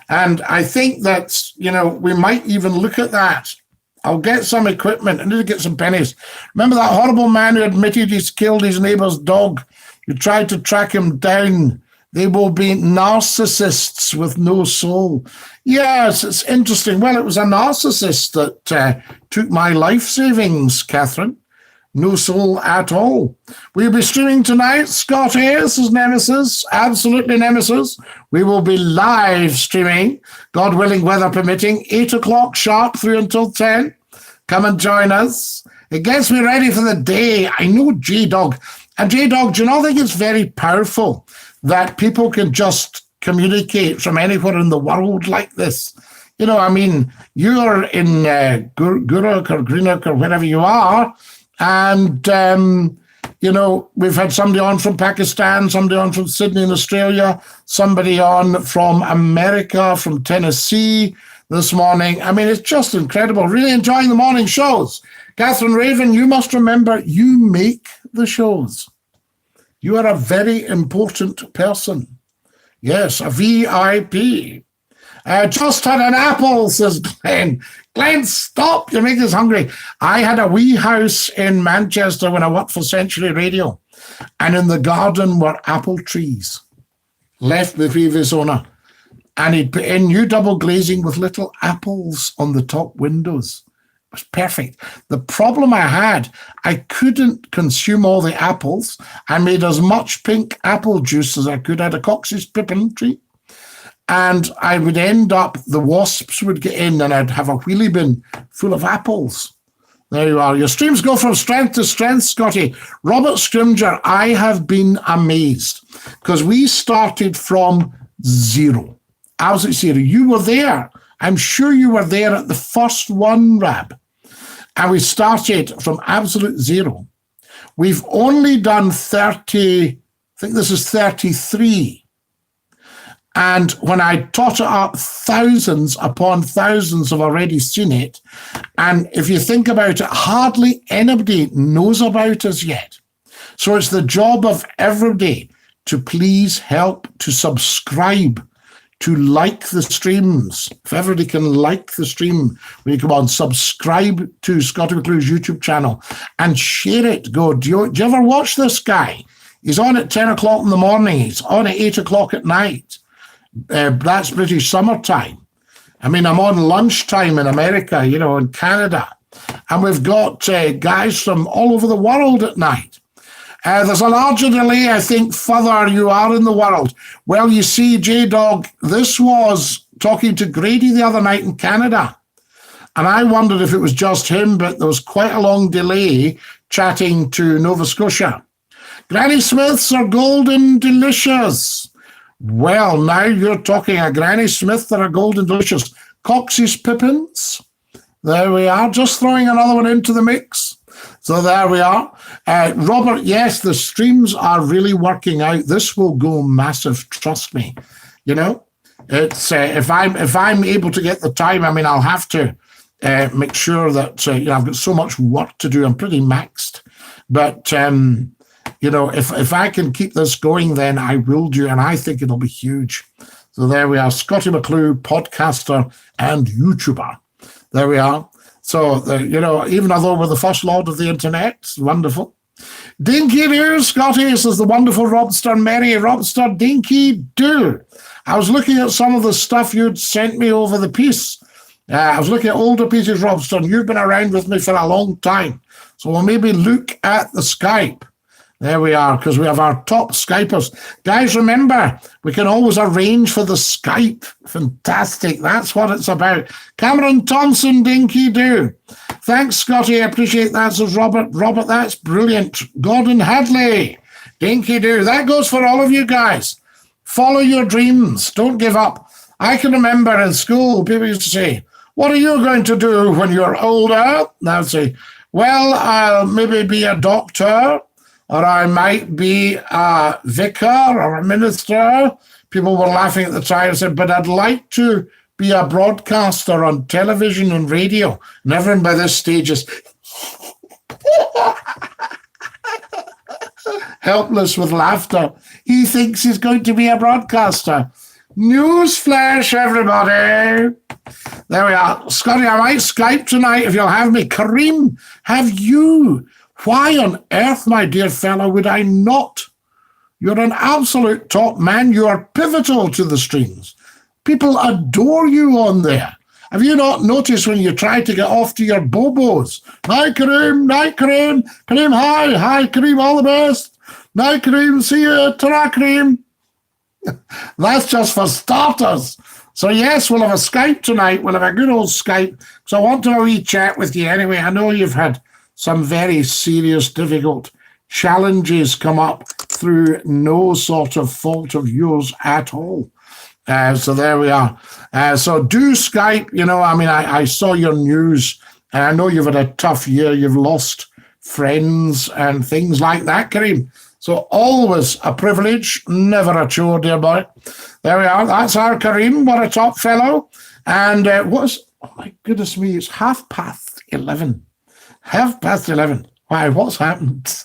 Speaker 1: And I think that, we might even look at that. I'll get some equipment. I need to get some pennies. Remember that horrible man who admitted he's killed his neighbor's dog? You tried to track him down. They will be narcissists with no soul. Yes, it's interesting. Well, it was a narcissist that took my life savings, Catherine. No soul at all. We'll be streaming tonight. Scottie, this is Nemesis. Absolutely Nemesis. We will be live streaming, God willing, weather permitting, 8 o'clock sharp through until 10. Come and join us. It gets me ready for the day. I know J-Dog. And J-Dog, do you not think it's very powerful that people can just communicate from anywhere in the world like this? You're in Guruk or Greenock or wherever you are, and, we've had somebody on from Pakistan, somebody on from Sydney in Australia, somebody on from America, from Tennessee this morning. It's just incredible. Really enjoying the morning shows. Catherine Raven, you must remember, you make the shows. You are a very important person. Yes, a VIP. Just had an apple, says Glenn. Glenn, stop, you're making us hungry. I had a wee house in Manchester when I worked for Century Radio, and in the garden were apple trees, left the previous owner, and he'd put in new double glazing with little apples on the top windows. It was perfect. The problem I had, I couldn't consume all the apples. I made as much pink apple juice as I could. I had a Cox's pippin tree. And I would end up, the wasps would get in and I'd have a wheelie bin full of apples. There you are. Your streams go from strength to strength, Scottie. Robert Scrimger, I have been amazed because we started from zero. Absolutely zero. You were there. I'm sure you were there at the first one, Rab. And we started from absolute zero. We've only done 30, I think this is 33. And when I tot it up, thousands upon thousands have already seen it. And if you think about it, hardly anybody knows about us yet. So it's the job of everybody to please help to subscribe, to like the streams. If everybody can like the stream, when you come on, subscribe to Scottie Mcclue's YouTube channel and share it. Do you ever watch this guy? He's on at 10 o'clock in the morning. He's on at 8 o'clock at night. That's British summertime. I'm on lunchtime in America, in Canada. And we've got guys from all over the world at night. There's a larger delay, I think, further you are in the world. Well, you see, J-Dog, this was talking to Grady the other night in Canada. And I wondered if it was just him, but there was quite a long delay chatting to Nova Scotia. Granny Smiths are golden delicious. Well, now you're talking a Granny Smith that are golden delicious. Cox's Pippins. There we are. Just throwing another one into the mix. So there we are. Robert, yes, the streams are really working out. This will go massive. Trust me. You know, it's if I'm able to get the time, I mean, I'll have to make sure that I've got so much work to do. I'm pretty maxed, but if I can keep this going, then I will do, and I think it'll be huge. So there we are, Scottie Mcclue, podcaster and YouTuber. There we are. So, even although we're the first lord of the internet, it's wonderful. Dinky do, Scottie, this is the wonderful Robster Mary. Robster, dinky do. I was looking at some of the stuff you'd sent me over the piece. I was looking at older pieces, Robster, and you've been around with me for a long time. So we'll maybe look at the Skype. There we are, because we have our top Skypers. Guys, remember, we can always arrange for the Skype. Fantastic. That's what it's about. Cameron Thompson, dinky do. Thanks, Scottie. I appreciate that, says Robert. Robert, that's brilliant. Gordon Hadley, dinky do. That goes for all of you guys. Follow your dreams. Don't give up. I can remember in school, people used to say, what are you going to do when you're older? And I'd say, well, I'll maybe be a doctor, or I might be a vicar or a minister. People were laughing at the time and said, but I'd like to be a broadcaster on television and radio. And everyone by this stage is helpless with laughter. He thinks he's going to be a broadcaster. Newsflash, everybody. There we are. Scottie, I might Skype tonight if you'll have me. Kareem, have you? Why on earth, my dear fellow, would I not? You're an absolute top man. You are pivotal to the streams. People adore you on there. Have you not noticed when you try to get off to your bobos? Night, Kareem. Night, Kareem. Kareem, hi. Hi, Kareem. All the best. Night, Kareem. See you. Ta-ra, Kareem. That's just for starters. So, yes, we'll have a Skype tonight. We'll have a good old Skype. So I want to have a wee chat with you anyway. I know you've had some very serious, difficult challenges come up through no sort of fault of yours at all. So there we are. So do Skype. I saw your news. And I know you've had a tough year. You've lost friends and things like that, Kareem. So always a privilege, never a chore, dear boy. There we are. That's our Kareem. What a top fellow. And oh my goodness me, it's 11:30. 11:30. Why, what's happened?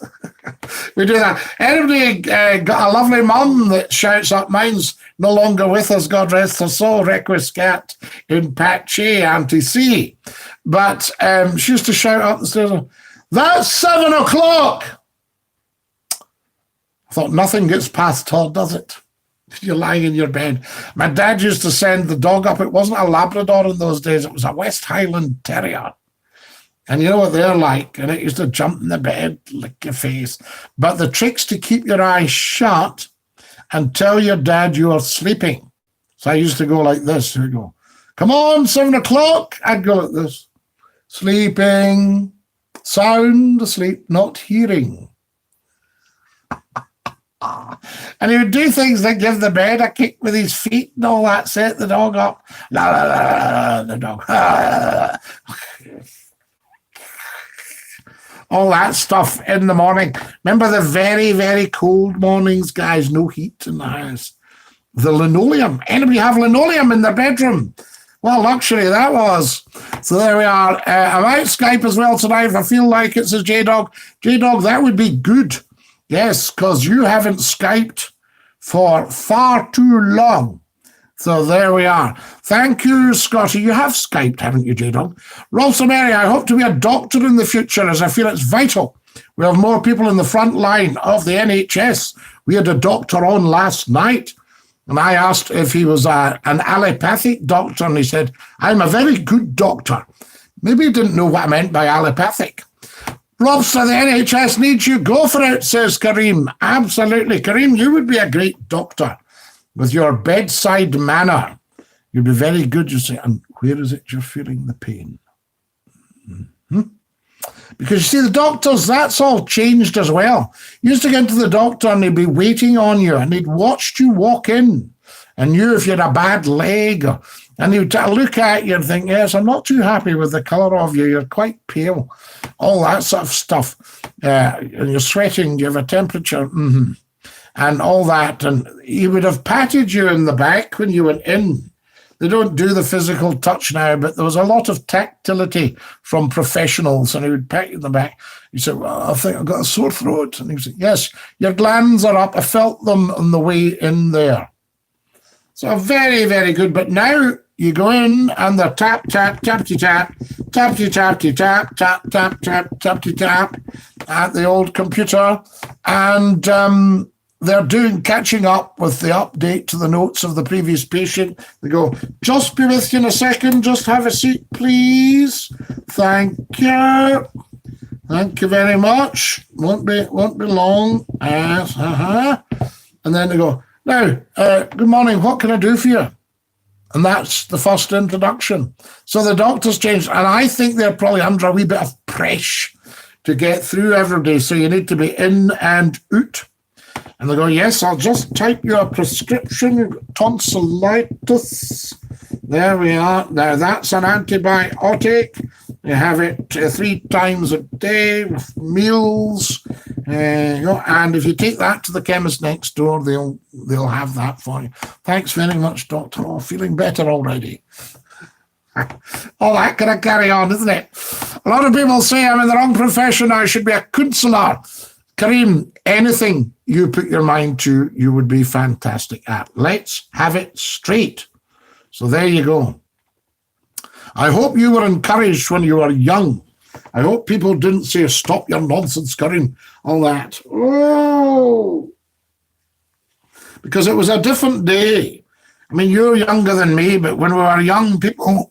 Speaker 1: We do that. Anybody got a lovely mum that shouts up, mine's no longer with us, God rest her soul, requiescat in pace ante C. But she used to shout up the stairs, that's 7 o'clock. I thought, nothing gets past Todd, does it? You're lying in your bed. My dad used to send the dog up. It wasn't a Labrador in those days. It was a West Highland Terrier. And you know what they're like. And it used to jump in the bed, lick your face. But the trick's to keep your eyes shut and tell your dad you are sleeping. So I used to go like this. He'd go, come on, 7 o'clock. I'd go like this. Sleeping, sound asleep, not hearing. And he would do things like give the bed a kick with his feet and all that, set the dog up. La, la, la, la, the dog. All that stuff in the morning. Remember the very, very cold mornings, guys? No heat in the house. The linoleum. Anybody have linoleum in their bedroom? Well, luxury that was. So there we are. I might Skype as well tonight if I feel like it, says J-Dog. J-Dog, that would be good. Yes, because you haven't Skyped for far too long. So there we are. Thank you, Scottie. You have Skyped, haven't you, J-Dog? Rolson Mary, I hope to be a doctor in the future as I feel it's vital. We have more people in the front line of the NHS. We had a doctor on last night, and I asked if he was an allopathic doctor, and he said, I'm a very good doctor. Maybe he didn't know what I meant by allopathic. Robster, the NHS needs you. Go for it, says Kareem. Absolutely. Kareem, you would be a great doctor with your bedside manner. You'd be very good. You say, and where is it you're feeling the pain? Mm-hmm. Because you see, the doctors, that's all changed as well. You used to get to the doctor and he'd be waiting on you and he'd watched you walk in and knew if you had a bad leg, and he would look at you and think, yes, I'm not too happy with the colour of you. You're quite pale. All that sort of stuff. And you're sweating. You have a temperature. Mm-hmm. And all that. And he would have patted you in the back when you went in. They don't do the physical touch now, but there was a lot of tactility from professionals, and he would pat you in the back. You said, well, I think I've got a sore throat. And he would say, yes, your glands are up. I felt them on the way in there. So very, very good. But now you go in and they're tap, tap, tappy, tap, tappy, tappy, tap, tap, tap, tap, tappy, tap at the old computer. And they're catching up with the update to the notes of the previous patient. They go, just be with you in a second. Just have a seat, please. Thank you. Thank you very much. Won't be long. And then they go, now, good morning. What can I do for you? And that's the first introduction. So the doctors changed, and I think they're probably under a wee bit of pressure to get through every day. So you need to be in and out. And they go, yes, I'll just type you a prescription, tonsillitis. There we are. Now that's an antibiotic. You have it 3 times a day with meals. And if you take that to the chemist next door, they'll have that for you. Thanks very much, doctor. Oh, feeling better already. All that kind of carry on, isn't it? A lot of people say I'm in the wrong profession. I should be a counsellor. Kareem, anything you put your mind to, you would be fantastic at. Let's have it straight. So there you go. I hope you were encouraged when you were young. I hope people didn't say, stop your nonsense, Kareem, all that. Oh, because it was a different day. I mean, you're younger than me, but when we were young, people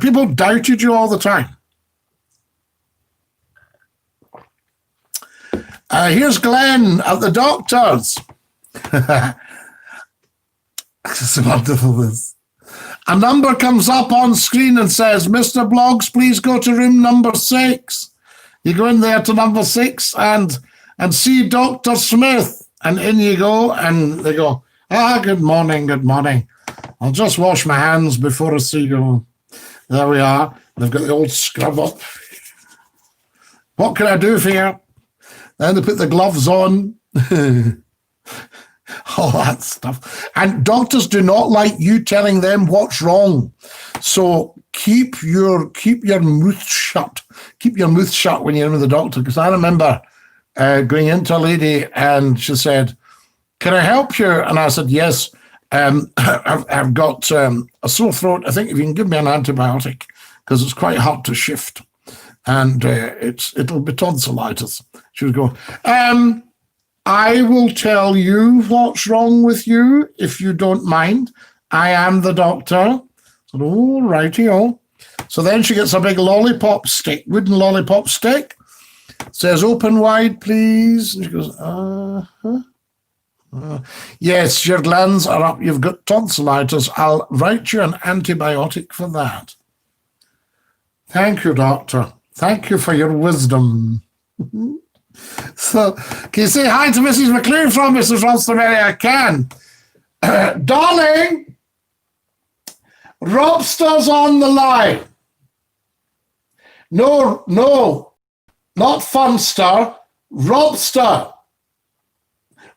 Speaker 1: people doubted you all the time. Here's Glenn at the doctor's. This is wonderful, this. A number comes up on screen and says, Mr. Bloggs, please go to room number 6. You go in there to number 6 and see Dr. Smith. And in you go, and they go, good morning, good morning. I'll just wash my hands before I see you. There we are. They've got the old scrub up. What can I do for you? Then they put the gloves on. All that stuff. And doctors do not like you telling them what's wrong. So keep your mouth shut. Keep your mouth shut when you're in with the doctor. Because I remember going into a lady and she said, can I help you? And I said, yes. I've got a sore throat. I think if you can give me an antibiotic, because it's quite hard to shift. And it'll be tonsillitis. She would go, I will tell you what's wrong with you, if you don't mind. I am the doctor. I said, oh, righty-o. So then she gets a big lollipop stick, wooden lollipop stick. Says, open wide, please. And she goes, yes, your glands are up. You've got tonsillitis. I'll write you an antibiotic for that. Thank you, doctor. Thank you for your wisdom. So, can you say hi to Mrs. McClue from Mrs. Rosemary? I can. Darling, Robster's on the line. No, not Funster. Robster.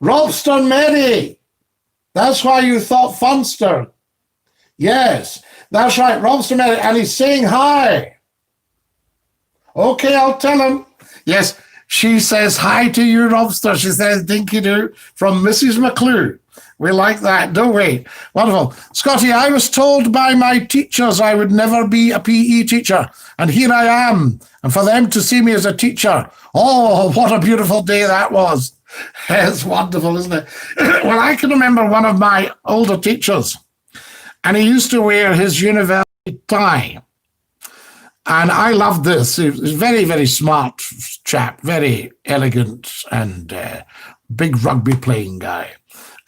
Speaker 1: Robster Mary. That's why you thought Funster. Yes, that's right, Robster Mary. And he's saying hi. Okay, I'll tell him. Yes. She says hi to you, Robster. She says dinky do from Mrs. McClue. We like that, don't we? Wonderful. Scottie, I was told by my teachers I would never be a PE teacher. And here I am. And for them to see me as a teacher, oh, what a beautiful day that was. It's wonderful, isn't it? Well, I can remember one of my older teachers. And he used to wear his university tie. And I loved this. He was a very, very smart chap, very elegant and big rugby playing guy.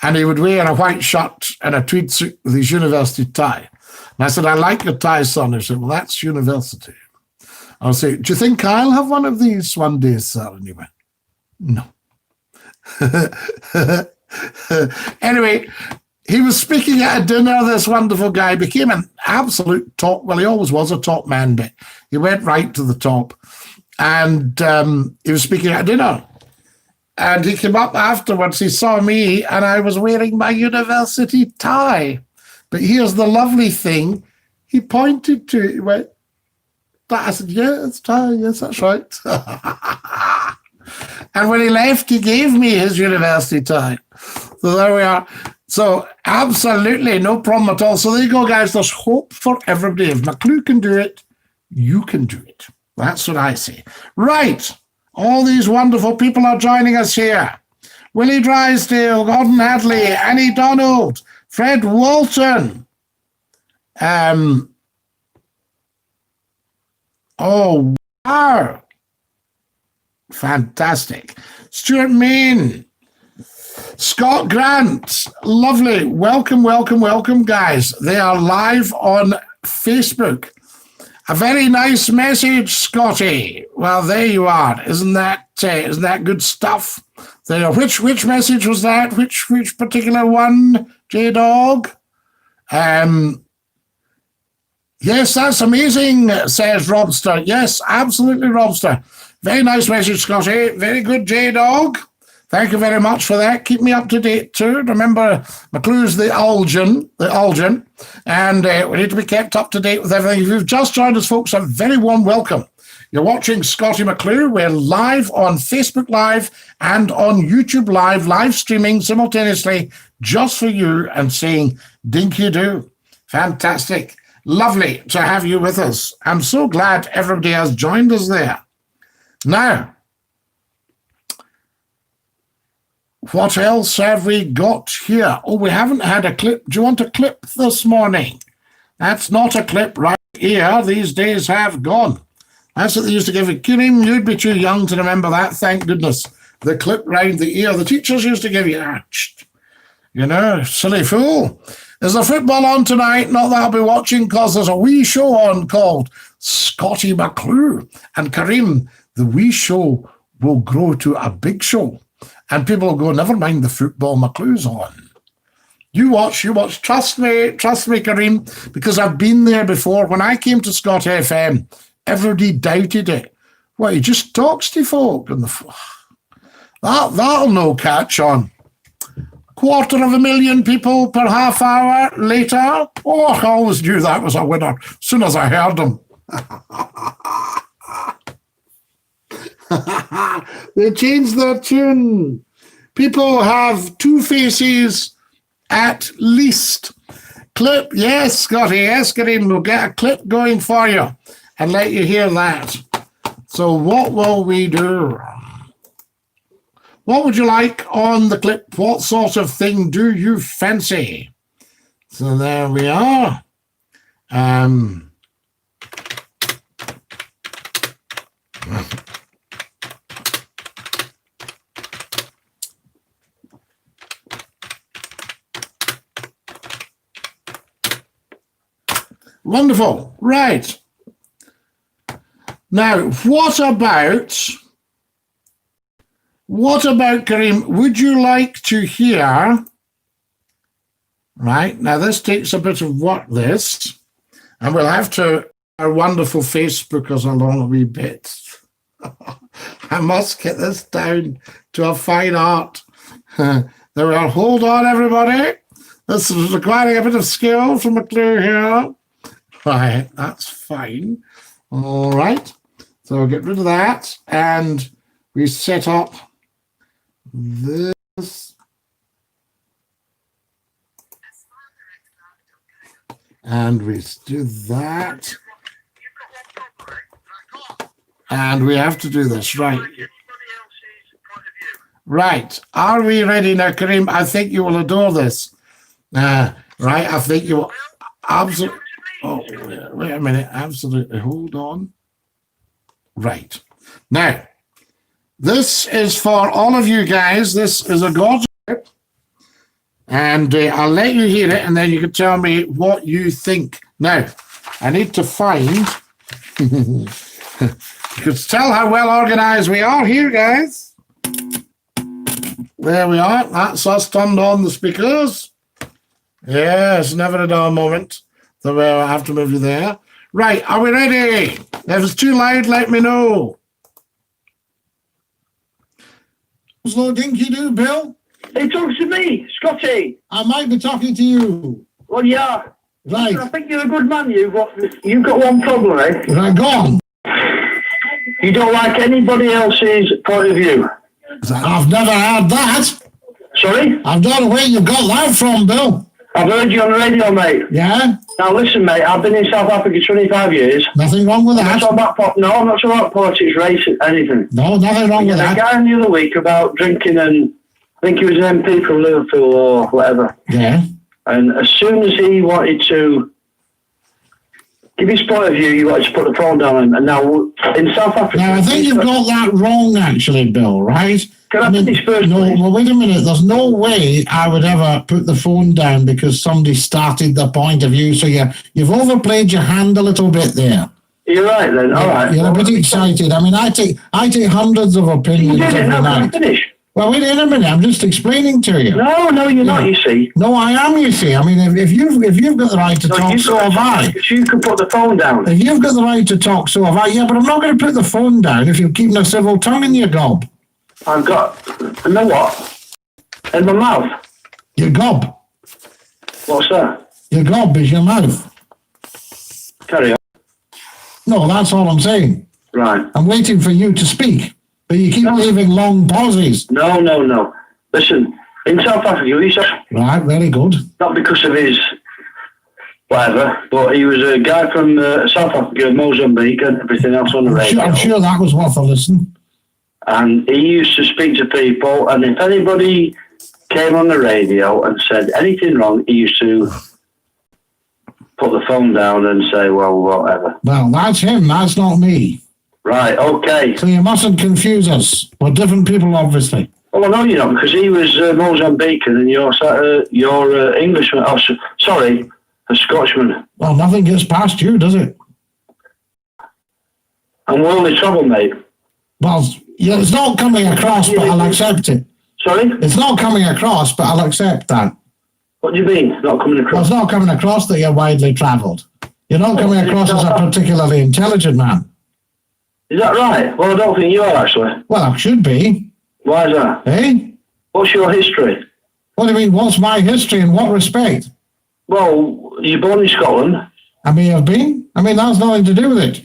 Speaker 1: And he would wear a white shirt and a tweed suit with his university tie. And I said, I like your tie, son. He said, well, that's university. I'll say, do you think I'll have one of these one day, sir? And he went, no. Anyway, he was speaking at a dinner. This wonderful guy became an absolute top. Well, he always was a top man, but he went right to the top. And he was speaking at dinner. And he came up afterwards. He saw me, and I was wearing my university tie. But here's the lovely thing. He pointed to it. He went, I said, yeah, it's tie. Yes, that's right. And when he left, he gave me his university tie. So there we are. So absolutely no problem at all. So there you go, guys. There's hope for everybody. If Mcclue can do it, you can do it. That's what I say. Right. All these wonderful people are joining us here. Willie Drysdale, Gordon Hadley, Annie Donald, Fred Walton. Oh, wow. Fantastic. Stuart Main. Scott Grant, lovely. Welcome, welcome, welcome, guys. They are live on Facebook. A very nice message, Scotty. Well, there you are. Isn't that good stuff? There. Which message was that? Which particular one, J-Dog? Yes, that's amazing, says Robster. Yes, absolutely, Robster. Very nice message, Scotty. Very good, J-Dog. Thank you very much for that. Keep me up to date too. Remember, Mcclue's the Algin, and we need to be kept up to date with everything. If you've just joined us, folks, a very warm welcome. You're watching Scottie Mcclue. We're live on Facebook Live and on YouTube live streaming simultaneously just for you and saying dinky do. Fantastic. Lovely to have you with us. I'm so glad everybody has joined us there. Now, what else have we got here? Oh, we haven't had a clip. Do you want a clip this morning? That's not a clip right here. These days have gone. That's what they used to give you. Kirim, you'd be too young to remember that, thank goodness. The clip round the ear. The teachers used to give you that. You know, silly fool. Is the football on tonight? Not that I'll be watching, because there's a wee show on called Scottie Mcclue. And Kareem, the wee show will grow to a big show. And people will go, never mind the football, Mcclue's on. You watch. Trust me, Kareem, because I've been there before. When I came to Scott FM, everybody doubted it. Well, he just talks to folk. And that'll no catch on. 250,000 people per half hour later. Oh, I always knew that was a winner as soon as I heard them. They changed their tune. People have two faces at least. Clip, yes, Scotty, yes, Kareem, we'll get a clip going for you and let you hear that. So what will we do? What would you like on the clip? What sort of thing do you fancy? So there we are. Wonderful. Right. Now, what about Kareem? Would you like to hear? Right. Now, this takes a bit of work, this, and we'll have to our wonderful Facebookers along a wee bit. I must get this down to a fine art. There we are. Hold on, everybody. This is requiring a bit of skill from Mcclue here. Right, that's fine. All right. So we'll get rid of that, and we set up this. And we do that. And we have to do this, right? Right. Are we ready now, Kareem? I think you will adore this. Right, I think you will absolutely. Oh, wait a minute. Absolutely. Hold on. Right. Now, this is for all of you guys. This is a gorgeous clip. And I'll let you hear it, and then you can tell me what you think. Now, I need to find... You can tell how well organized we are here, guys. There we are. That's us turned on the speakers. Yes, never a dull moment. So I have to move you there. Right, are we ready? If it's too loud, let me know.
Speaker 2: Slow dinky do, Bill.
Speaker 3: He talks to me, Scotty.
Speaker 2: I might be talking to you.
Speaker 3: Well, yeah.
Speaker 2: Right.
Speaker 3: I think you're a good man. You've got one problem, eh?
Speaker 2: Right, go on.
Speaker 3: You don't like anybody else's point of view.
Speaker 2: I've never heard that.
Speaker 3: Sorry?
Speaker 2: I don't know where you got that from, Bill.
Speaker 3: I've heard you on the radio, mate.
Speaker 2: Yeah?
Speaker 3: Now listen, mate, I've been in South Africa 25 years.
Speaker 2: Nothing wrong with
Speaker 3: I'm
Speaker 2: that.
Speaker 3: not talking about no, I'm not talking about politics, race, anything.
Speaker 2: No, nothing wrong with
Speaker 3: A
Speaker 2: that.
Speaker 3: guy the other week about drinking, and I think he was an MP from Liverpool or whatever.
Speaker 2: Yeah.
Speaker 3: And as soon as he wanted to give his point of view, you wanted to put the phone down. And now in South Africa...
Speaker 2: Now, I think you've got that wrong, actually, Bill, right?
Speaker 3: Can I finish first,
Speaker 2: No,
Speaker 3: please?
Speaker 2: well, wait a minute. There's no way I would ever put the phone down because somebody started the point of view. So you've overplayed your hand a little bit there.
Speaker 3: You're right, then. All right.
Speaker 2: You're a bit excited. I mean, I take hundreds of opinions
Speaker 3: You did it.
Speaker 2: every
Speaker 3: Now, can I
Speaker 2: night.
Speaker 3: finish?
Speaker 2: Well, wait a minute. I'm just explaining to you.
Speaker 3: No, you're not, you see.
Speaker 2: No, I am, you see. I mean, if you've got the right to talk, so have I.
Speaker 3: Because you can put the phone down.
Speaker 2: If you've got the right to talk, so have I. Yeah, but I'm not going to put the phone down if you're keeping a civil tongue in your gob.
Speaker 3: I've got, you know what? In my mouth.
Speaker 2: Your gob.
Speaker 3: What's that?
Speaker 2: Your gob is your mouth.
Speaker 3: Carry on.
Speaker 2: No, that's all I'm saying.
Speaker 3: Right.
Speaker 2: I'm waiting for you to speak, but you keep leaving long pauses.
Speaker 3: No. Listen, in South Africa, he's
Speaker 2: Right, very good.
Speaker 3: not because of his whatever, but he was a guy from South Africa, Mozambique, and everything else on the radio.
Speaker 2: I'm sure that was worth a listen.
Speaker 3: And he used to speak to people, and if anybody came on the radio and said anything wrong, he used to put the phone down and say, well, whatever.
Speaker 2: Well, that's him, that's not me.
Speaker 3: Right, okay.
Speaker 2: So you mustn't confuse us. We're different people, obviously.
Speaker 3: Well, I know you're not, because he was Mozambican and you're Englishman. Oh, sorry, a Scotsman.
Speaker 2: Well, nothing gets past you, does it?
Speaker 3: And we're only trouble, mate.
Speaker 2: Well, yeah, it's not coming across, but I'll accept it.
Speaker 3: Sorry?
Speaker 2: It's not coming across, but I'll accept that.
Speaker 3: What do you mean, not coming
Speaker 2: Well,
Speaker 3: across?
Speaker 2: it's not coming across that you're widely travelled. You're not coming across as a particularly intelligent man.
Speaker 3: Is that right? Well, I don't think you are, actually.
Speaker 2: Well, I should be.
Speaker 3: Why is that?
Speaker 2: Eh?
Speaker 3: What's your history?
Speaker 2: What do you mean, what's my history in what respect?
Speaker 3: Well, you're born in Scotland.
Speaker 2: I may have been. I mean, that's nothing to do with it.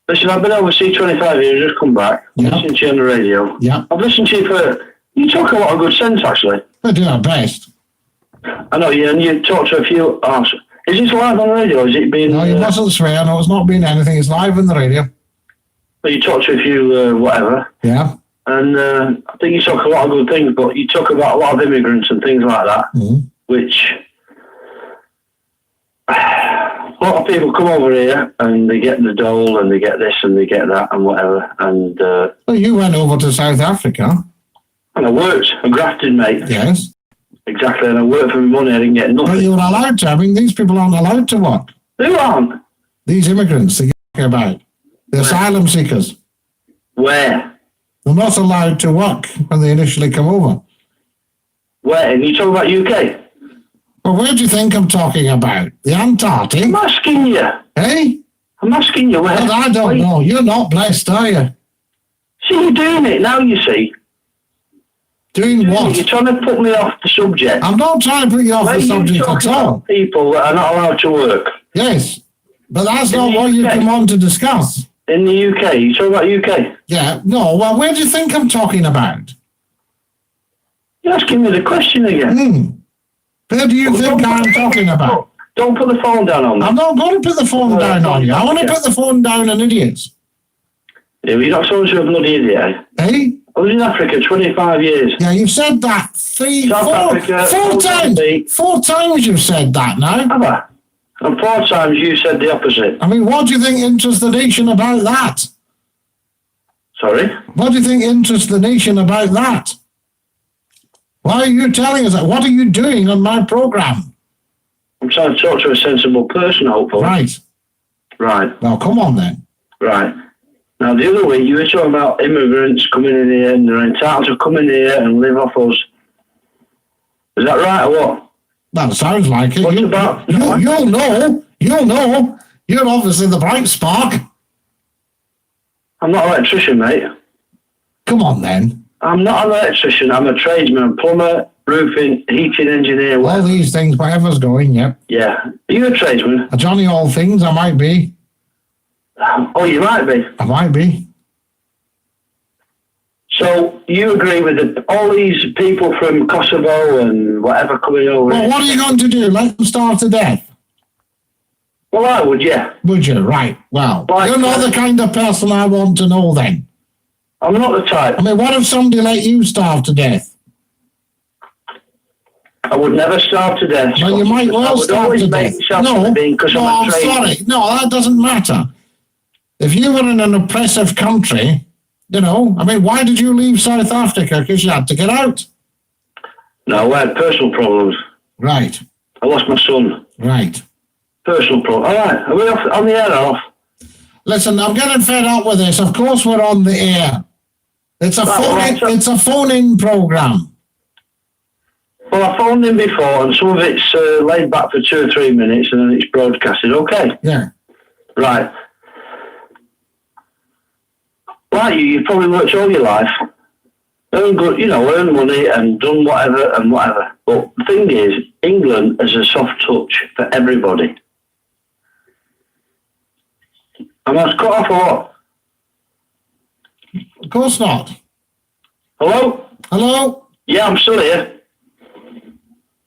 Speaker 3: Listen, I've been overseas 25 years, just come back.
Speaker 2: Yeah.
Speaker 3: Listening to you on the radio.
Speaker 2: Yeah.
Speaker 3: I've listened to you for... You talk a lot of good sense, actually.
Speaker 2: We do our best.
Speaker 3: I know you, and you talk to a few... Oh, is this live on the radio? Is it being...
Speaker 2: No, you mustn't swear. No, it's not been anything. It's live on the radio.
Speaker 3: Well, you talk to a few whatever.
Speaker 2: Yeah.
Speaker 3: And I think you talk a lot of good things, but you talk about a lot of immigrants and things like that, which... A lot of people come over here and they get the dole and they get this and they get that and whatever. And
Speaker 2: Well, you went over to South Africa.
Speaker 3: I worked, I grafted, mate.
Speaker 2: Yes.
Speaker 3: Exactly, and I worked for my money, I didn't get
Speaker 2: But
Speaker 3: nothing.
Speaker 2: you were allowed to. I mean, these people aren't allowed to work.
Speaker 3: Who aren't?
Speaker 2: These immigrants that you're talking about. The asylum seekers.
Speaker 3: Where?
Speaker 2: They're not allowed to work when they initially come over.
Speaker 3: Where? And you talking about UK?
Speaker 2: Well, where do you think I'm talking about? The Antarctic?
Speaker 3: I'm asking you.
Speaker 2: Eh?
Speaker 3: I'm asking you where.
Speaker 2: Well, I don't know. You're not blessed, are you?
Speaker 3: See, you're doing it now, you see.
Speaker 2: Doing what?
Speaker 3: You're trying to put me off the subject.
Speaker 2: I'm not trying to put you off the subject at all.
Speaker 3: People that are not allowed to work.
Speaker 2: Yes, but that's not what you come on to discuss.
Speaker 3: In the UK, you talking about UK?
Speaker 2: Yeah, no, well, where do you think I'm talking about?
Speaker 3: You're asking me the question again.
Speaker 2: Where do you think I'm talking about?
Speaker 3: Don't put the phone down on me.
Speaker 2: I'm not going to put the phone down on you. I want to put the phone down on idiots.
Speaker 3: Yeah, you're not so much of a bloody idiot, eh?
Speaker 2: Eh?
Speaker 3: I was in Africa 25 years.
Speaker 2: Yeah, you've said that four times.
Speaker 3: Mozambique.
Speaker 2: 4 times you've said that now.
Speaker 3: Have I? And 4 times you said the opposite.
Speaker 2: I mean, what do you think interests the nation about that?
Speaker 3: Sorry?
Speaker 2: What do you think interests the nation about that? Why are you telling us that? What are you doing on my program?
Speaker 3: I'm trying to talk to a sensible person, hopefully.
Speaker 2: Right.
Speaker 3: Right.
Speaker 2: Well, come on then.
Speaker 3: Right. Now, the other week, you were talking about immigrants coming in here and they're entitled to come in here and live off us. Is that right or what?
Speaker 2: That sounds like it.
Speaker 3: What about...
Speaker 2: You'll know. You'll know. You're obviously the bright spark.
Speaker 3: I'm not an electrician, mate.
Speaker 2: Come on then.
Speaker 3: I'm not an electrician. I'm a tradesman, plumber, roofing, heating engineer.
Speaker 2: All these things, whatever's going, yep.
Speaker 3: Yeah. Are you a tradesman?
Speaker 2: A Johnny All Things, I might be.
Speaker 3: Oh, you might be.
Speaker 2: I might be.
Speaker 3: So you agree with all these people from Kosovo and whatever coming over?
Speaker 2: Well, what are you going to do? Let them starve to death?
Speaker 3: Well, I would, yeah.
Speaker 2: Would you? Right. Well,
Speaker 3: Like,
Speaker 2: you're not the kind of person I want to know then.
Speaker 3: I'm not the type.
Speaker 2: I mean, what if somebody let you starve to death?
Speaker 3: I would never starve to death.
Speaker 2: Well, you might well starve to death. No, I'm sorry. No, that doesn't matter. If you were in an oppressive country, you know, I mean, why did you leave South Africa? Because you had to get out.
Speaker 3: No, I had personal problems.
Speaker 2: Right.
Speaker 3: I lost my son.
Speaker 2: Right.
Speaker 3: Personal problem. All right. Are we off, on the air or off?
Speaker 2: Listen, I'm getting fed up with this. Of course we're on the air. It's a phone-in program.
Speaker 3: Well, I phoned in before, and some of it's laid back for 2 or 3 minutes, and then it's broadcasted. Okay.
Speaker 2: Yeah.
Speaker 3: Right. Like you've probably worked all your life, earned money and done whatever and whatever. But the thing is, England has a soft touch for everybody. Am I cut off or what?
Speaker 2: Of course not.
Speaker 3: Hello?
Speaker 2: Hello?
Speaker 3: Yeah, I'm still here.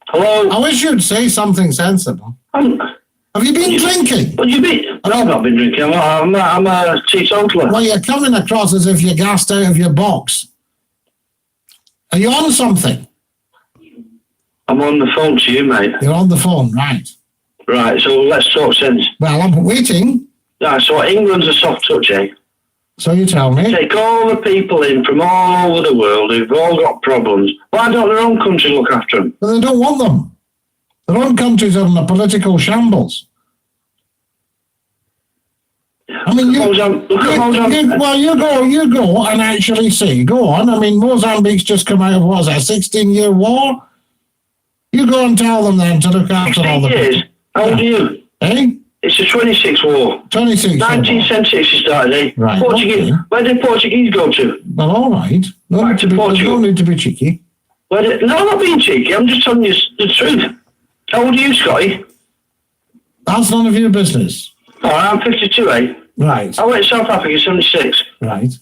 Speaker 3: Hello?
Speaker 2: I wish you'd say something sensible. Have you been drinking?
Speaker 3: What do you mean? I've not been drinking. I'm a teetotaler.
Speaker 2: Well, you're coming across as if you're gassed out of your box. Are you on something?
Speaker 3: I'm on the phone to you, mate.
Speaker 2: You're on the phone, right.
Speaker 3: Right, so let's talk sense.
Speaker 2: Well, I'm waiting.
Speaker 3: Right, so England's a soft touch, eh?
Speaker 2: So you tell me.
Speaker 3: Take all the people in from all over the world who've all got problems. Why don't their own country look after them?
Speaker 2: But they don't want them. Their own countries are in a political shambles. I mean, you go and actually see. Go on. I mean, Mozambique's just come out of, what was that, a 16-year war? You go and tell them then to look after all the
Speaker 3: years?
Speaker 2: people.
Speaker 3: How old are you?
Speaker 2: Eh?
Speaker 3: It's a 26 war.
Speaker 2: 26
Speaker 3: 1976 it started, eh?
Speaker 2: Right.
Speaker 3: Portuguese.
Speaker 2: Okay.
Speaker 3: Where did Portuguese go to?
Speaker 2: Well, all right. No need to be cheeky.
Speaker 3: No, I'm not being cheeky. I'm just telling you the truth. How old are you, Scotty?
Speaker 2: That's none of your business.
Speaker 3: Oh, I'm 52, eh?
Speaker 2: Right.
Speaker 3: I went to South Africa 76.
Speaker 2: Right.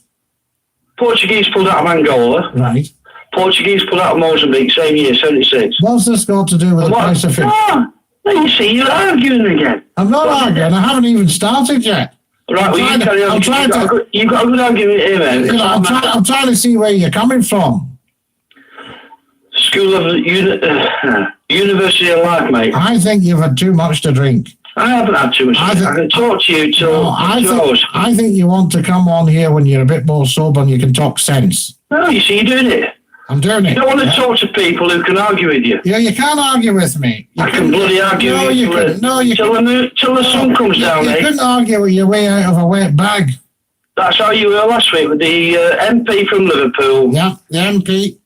Speaker 3: Portuguese pulled out of Angola.
Speaker 2: Right.
Speaker 3: Portuguese pulled out of Mozambique, same year, 76.
Speaker 2: What's this got to do with the price of fish?
Speaker 3: No, you see, you're arguing again.
Speaker 2: I'm not arguing. I haven't even started yet.
Speaker 3: Right, well, you carry on. You've got a good argument here, man.
Speaker 2: You know, I'm trying to see where you're coming from.
Speaker 3: School of University of Life, mate.
Speaker 2: I think you've had too much to drink.
Speaker 3: I haven't had too much. I can talk to you till 2 hours.
Speaker 2: I think you want to come on here when you're a bit more sober and you can talk sense.
Speaker 3: No, you see, you're doing it.
Speaker 2: I'm doing it.
Speaker 3: You don't want to talk to people who can argue with you.
Speaker 2: Yeah, you can't argue with me.
Speaker 3: I can bloody argue with you. Till the sun comes down,
Speaker 2: You couldn't argue with your way out of a wet bag.
Speaker 3: That's how you were last week with the MP from Liverpool.
Speaker 2: Yeah, the MP.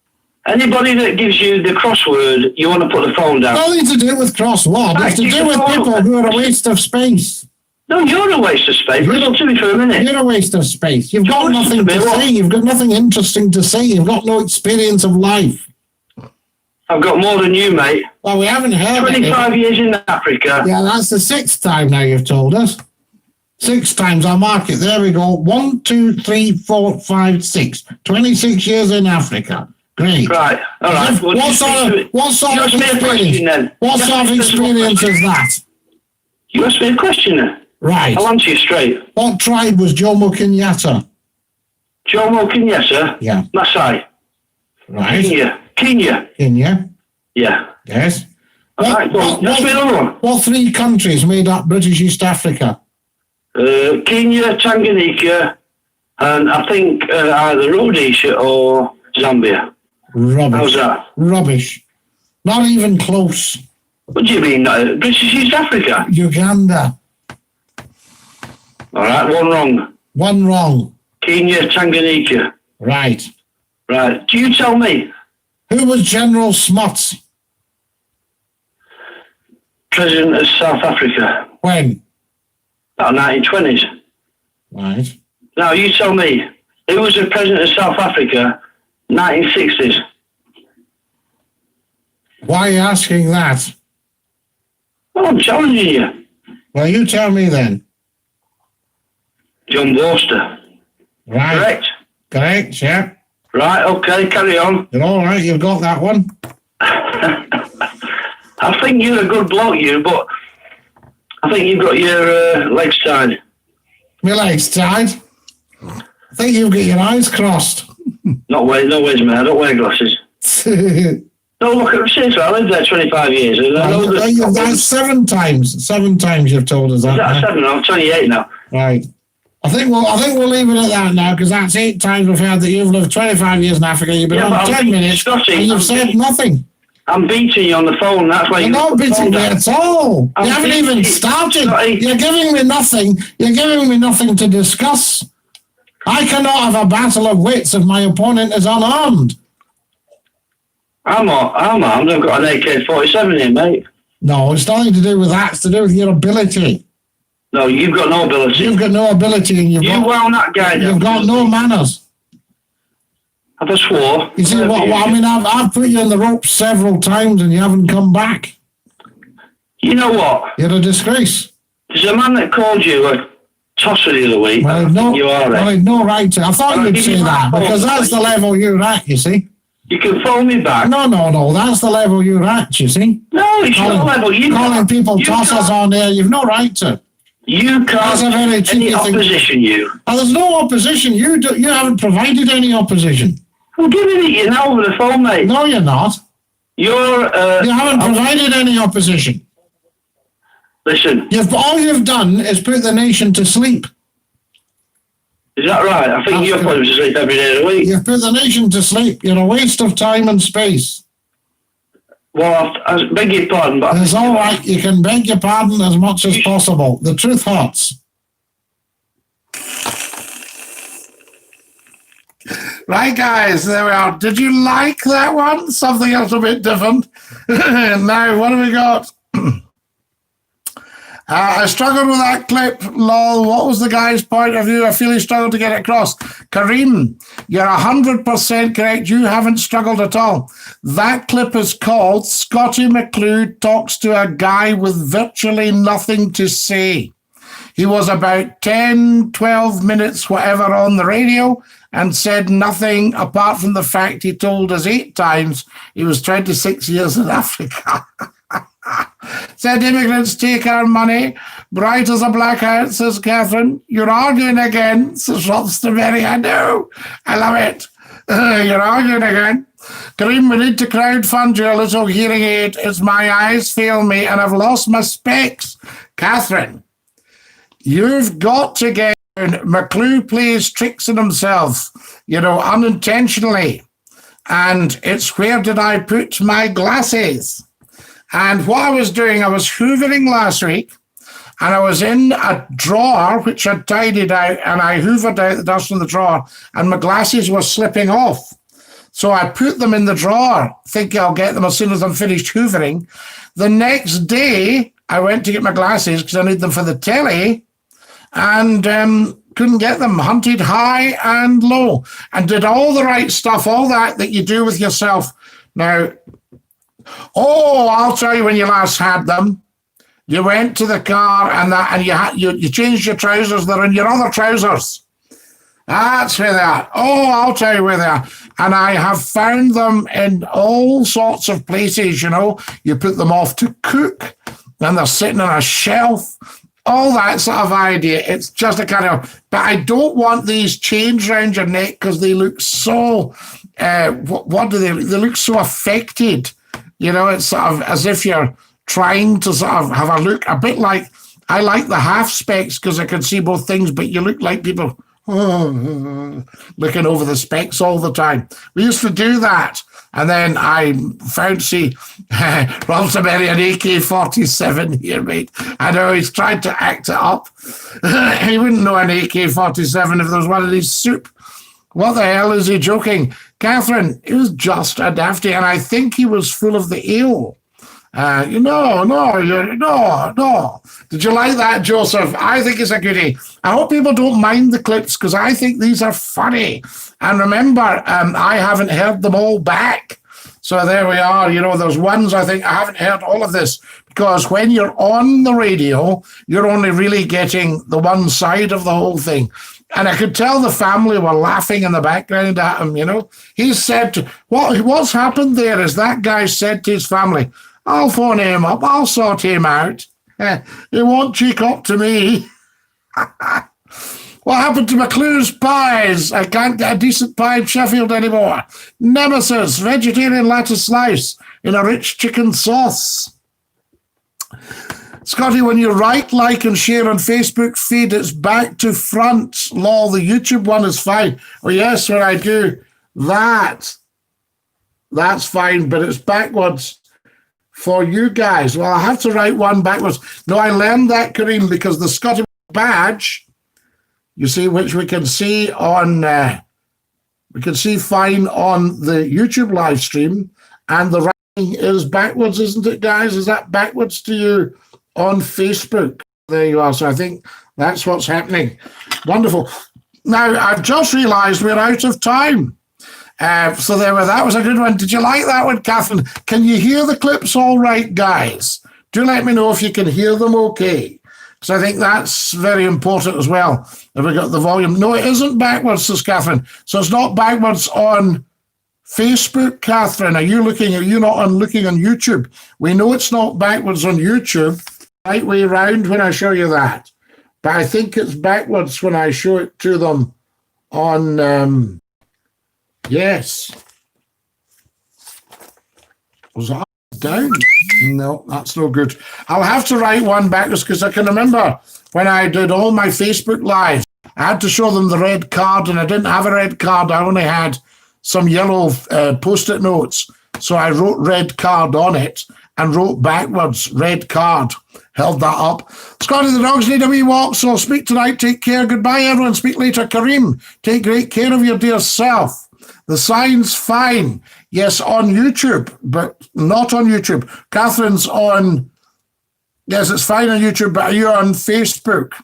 Speaker 3: Anybody that gives you the crossword, you want to put the phone down.
Speaker 2: Nothing to do with crossword. It's to do with people who are a waste of space.
Speaker 3: No, you're a waste of space. Listen to me for a minute.
Speaker 2: You're a waste of space. You've got nothing to say. You've got nothing interesting to say. You've got no experience of life.
Speaker 3: I've got more than you, mate.
Speaker 2: Well, we haven't heard
Speaker 3: 25 years in Africa.
Speaker 2: Yeah, that's the 6th time now you've told us. 6 times. I'll mark it. There we go. 1, 2, 3, 4, 5, 6. 26 years in Africa. Great.
Speaker 3: Right. All right. Well,
Speaker 2: what sort of experience? What sort of experience is that?
Speaker 3: You asked me a question then.
Speaker 2: Right.
Speaker 3: I'll answer you straight.
Speaker 2: What tribe was Jomo Kenyatta?
Speaker 3: Jomo Kenyatta.
Speaker 2: Yeah.
Speaker 3: Masai.
Speaker 2: Right.
Speaker 3: Kenya. Yeah.
Speaker 2: Yes.
Speaker 3: All right, well, that's another one.
Speaker 2: What 3 countries made up British East Africa?
Speaker 3: Kenya, Tanganyika, and I think either Rhodesia or Zambia.
Speaker 2: Rubbish.
Speaker 3: How's that?
Speaker 2: Rubbish. Not even close.
Speaker 3: What do you mean? British East Africa?
Speaker 2: Uganda.
Speaker 3: All right, one wrong.
Speaker 2: One wrong.
Speaker 3: Kenya, Tanganyika.
Speaker 2: Right.
Speaker 3: Right. Do you tell me?
Speaker 2: Who was General Smuts?
Speaker 3: President of South Africa.
Speaker 2: When?
Speaker 3: About 1920s.
Speaker 2: Right.
Speaker 3: Now, you tell me. Who was the president of South Africa? 1960s.
Speaker 2: Why are you asking that?
Speaker 3: Well, I'm challenging you.
Speaker 2: Well, you tell me then.
Speaker 3: John Vorster.
Speaker 2: Right.
Speaker 3: Correct?
Speaker 2: Correct, yeah.
Speaker 3: Right, okay, carry on.
Speaker 2: You're all right, you've got that one.
Speaker 3: I think you're a good bloke, you, but I think you've got your legs tied.
Speaker 2: My legs tied? I think you've got your eyes crossed.
Speaker 3: No ways, mate. I don't wear glasses. No, look, seriously, I lived there 25 years. And I know
Speaker 2: that's 7 times. 7 times you've told us that.
Speaker 3: That's 7 now. I'm 28 now.
Speaker 2: Right. I think we'll leave it at that now, because that's 8 times we've heard that you've lived 25 years in Africa. You've been on 10 minutes,
Speaker 3: Scotty,
Speaker 2: and you've said nothing.
Speaker 3: I'm beating you on the phone. That's why
Speaker 2: You're not beating me at all. You haven't even started.
Speaker 3: Scotty.
Speaker 2: You're giving me nothing. You're giving me nothing to discuss. I cannot have a battle of wits if my opponent is unarmed.
Speaker 3: I'm armed. I've got an AK-47 here, mate.
Speaker 2: No, it's nothing to do with that. It's to do with your ability.
Speaker 3: No, you've got no ability.
Speaker 2: You've got no ability, and you've
Speaker 3: wound that guy down.
Speaker 2: You've got no manners.
Speaker 3: Have I swore?
Speaker 2: You see, I've put you in the ropes several times, and you haven't come back.
Speaker 3: You know what?
Speaker 2: You're a disgrace.
Speaker 3: There's a man that called you a tosser the other week.
Speaker 2: Well, I had no right to. I thought you'd say that, because that's the level you're at, you see.
Speaker 3: You can phone me back.
Speaker 2: No, that's the level you're at, you see.
Speaker 3: No, it's not level.
Speaker 2: Calling people tossers on there, you've no right to.
Speaker 3: You can't have any opposition, you.
Speaker 2: Oh, there's no opposition. You haven't provided any opposition.
Speaker 3: I'm giving it you now over the phone, mate.
Speaker 2: No, you're not.
Speaker 3: You
Speaker 2: haven't provided any opposition.
Speaker 3: Listen.
Speaker 2: All you've done is put the nation to sleep.
Speaker 3: Is that right? I think you're putting to sleep every day of the week.
Speaker 2: You've put the nation to sleep. You're a waste of time and space.
Speaker 1: Well, I beg your pardon, but...
Speaker 2: It's all right. You can beg your pardon as much as possible. The truth hurts.
Speaker 1: Right, guys, there we are. Did you like that one? Something else a bit different. Now, what have we got? I struggled with that clip, lol. What was the guy's point of view? I feel he struggled to get it across. Kareem, you're 100% correct. You haven't struggled at all. That clip is called Scottie Mcclue Talks to a Guy with Virtually Nothing to Say. He was about 10, 12 minutes, whatever, on the radio and said nothing apart from the fact he told us 8 times he was 26 years in Africa. Said immigrants take our money. Bright as a blackout, says Catherine. You're arguing again, says Rothsterberry. I know. I love it. You're arguing again. Kareem, we need to crowdfund you a little hearing aid. It's my eyes fail me and I've lost my specs. Catherine, you've got to get... Mcclue plays tricks on himself, unintentionally. And it's where did I put my glasses? And what I was doing, I was hoovering last week, and I was in a drawer which I'd tidied out, and I hoovered out the dust in the drawer, and my glasses were slipping off. So I put them in the drawer, thinking I'll get them as soon as I'm finished hoovering. The next day, I went to get my glasses because I need them for the telly, and couldn't get them. Hunted high and low, and did all the right stuff, all that you do with yourself. Now, I'll tell you when you last had them. You went to the car and you changed your trousers. They're in your other trousers. That's where they are. I'll tell you where they are. And I have found them in all sorts of places, You put them off to cook, and they're sitting on a shelf all that sort of idea. It's just a kind of, but I don't want these chains around your neck because they look so, what do they look so affected. You know, it's sort of as if you're trying to sort of have a look, a bit like, I like the half specs because I can see both things, but you look like people looking over the specs all the time. We used to do that. And then I found, see, Rob's a very an AK-47 here, mate. I know he's tried to act it up. He wouldn't know an AK-47 if there was one of these soup. What the hell is he joking? Catherine, he was just a dafty, and I think he was full of the ale. No. Did you like that, Joseph? I think it's a goodie. I hope people don't mind the clips because I think these are funny. And remember, I haven't heard them all back. So there we are. You know, there's ones I think I haven't heard all of this because when you're on the radio, you're only really getting the one side of the whole thing. And I could tell the family were laughing in the background at him, you know. He said, what's happened there is that guy said to his family, I'll phone him up. I'll sort him out. He won't cheek up to me. What happened to Mcclue's pies? I can't get a decent pie in Sheffield anymore. Nemesis, vegetarian lettuce slice in a rich chicken sauce. Scotty, when you write, like, and share on Facebook feed, it's back to front. Lol, the YouTube one is fine. Oh, yes, when I do that, that's fine, but it's backwards. For you guys, well, I have to write one backwards. No, I learned that, Kareem, because the Scottie badge, you see, which we can see on, we can see fine on the YouTube live stream, and the writing is backwards, isn't it, guys? Is that backwards to you on Facebook? There you are. So I think that's what's happening. Wonderful. Now, I've just realised we're out of time. So that was a good one. Did you like that one, Catherine? Can you hear the clips all right, guys? Do let me know if you can hear them okay. So I think that's very important as well. Have we got the volume? No, it isn't backwards, says Catherine. So it's not backwards on Facebook, Catherine. Are you looking on YouTube? We know it's not backwards on YouTube. Right way round when I show you that. But I think it's backwards when I show it to them on... Yes. Was that down? No, that's no good. I'll have to write one backwards because I can remember when I did all my Facebook lives, I had to show them the red card and I didn't have a red card. I only had some yellow Post-it notes. So I wrote red card on it and wrote backwards red card. Held that up. Scotty, the dogs need a wee walk, so I'll speak tonight. Take care. Goodbye, everyone. Speak later. Kareem, take great care of your dear self. The sign's fine. Yes, on YouTube, but not on YouTube. Catherine's on, yes, it's fine on YouTube, but you're on Facebook.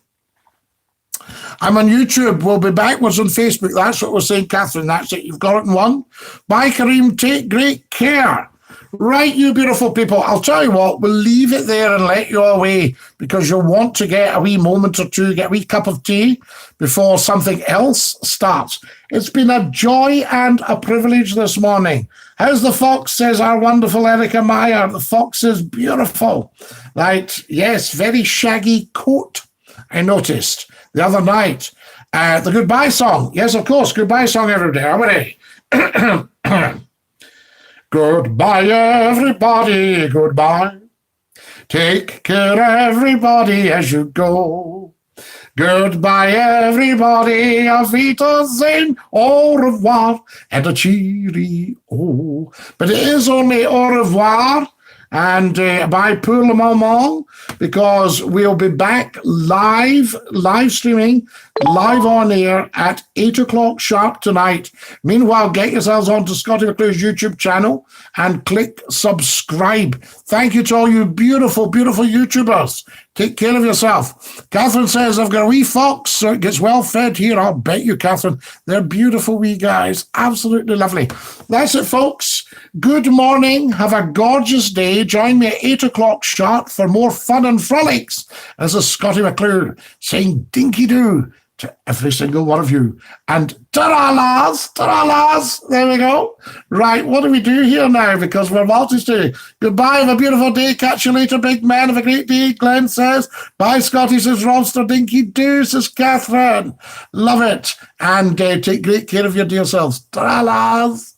Speaker 1: I'm on YouTube. We'll be backwards on Facebook. That's what we're saying, Catherine. That's it. You've got it in one. Bye, Kareem. Take great care. Right, you beautiful people. I'll tell you what, we'll leave it there and let you away because you'll want to get a wee moment or two, get a wee cup of tea before something else starts. It's been a joy and a privilege this morning. How's the fox, says our wonderful Erica Meyer. The fox is beautiful. Right, yes, very shaggy coat, I noticed the other night. The goodbye song. Yes, of course, goodbye song every day. Are we ready? Goodbye, everybody, goodbye. Take care, everybody, as you go. Goodbye, everybody, auf Wiedersehen, au revoir, and a cheery oh. But it is only au revoir and bye pour le moment, because we'll be back live streaming, live on air at 8 o'clock sharp tonight. Meanwhile, get yourselves onto Scottie Mcclue's YouTube channel and click subscribe. Thank you to all you beautiful, beautiful YouTubers. Take care of yourself. Catherine says, I've got a wee fox, so it gets well fed here. I'll bet you, Catherine. They're beautiful wee guys. Absolutely lovely. That's it, folks. Good morning. Have a gorgeous day. Join me at 8 o'clock sharp for more fun and frolics. This is Scottie Mcclue saying dinky-doo. to every single one of you. And ta-ra, Lars! Ta-ra, Lars! There we go. Right, what do we do here now? Because we're multi-day. Goodbye, have a beautiful day. Catch you later, big man. Have a great day, Glenn says. Bye, Scotty, says Ronster. Dinky do, says Catherine. Love it. And take great care of your dear selves. Ta-ra, Lars!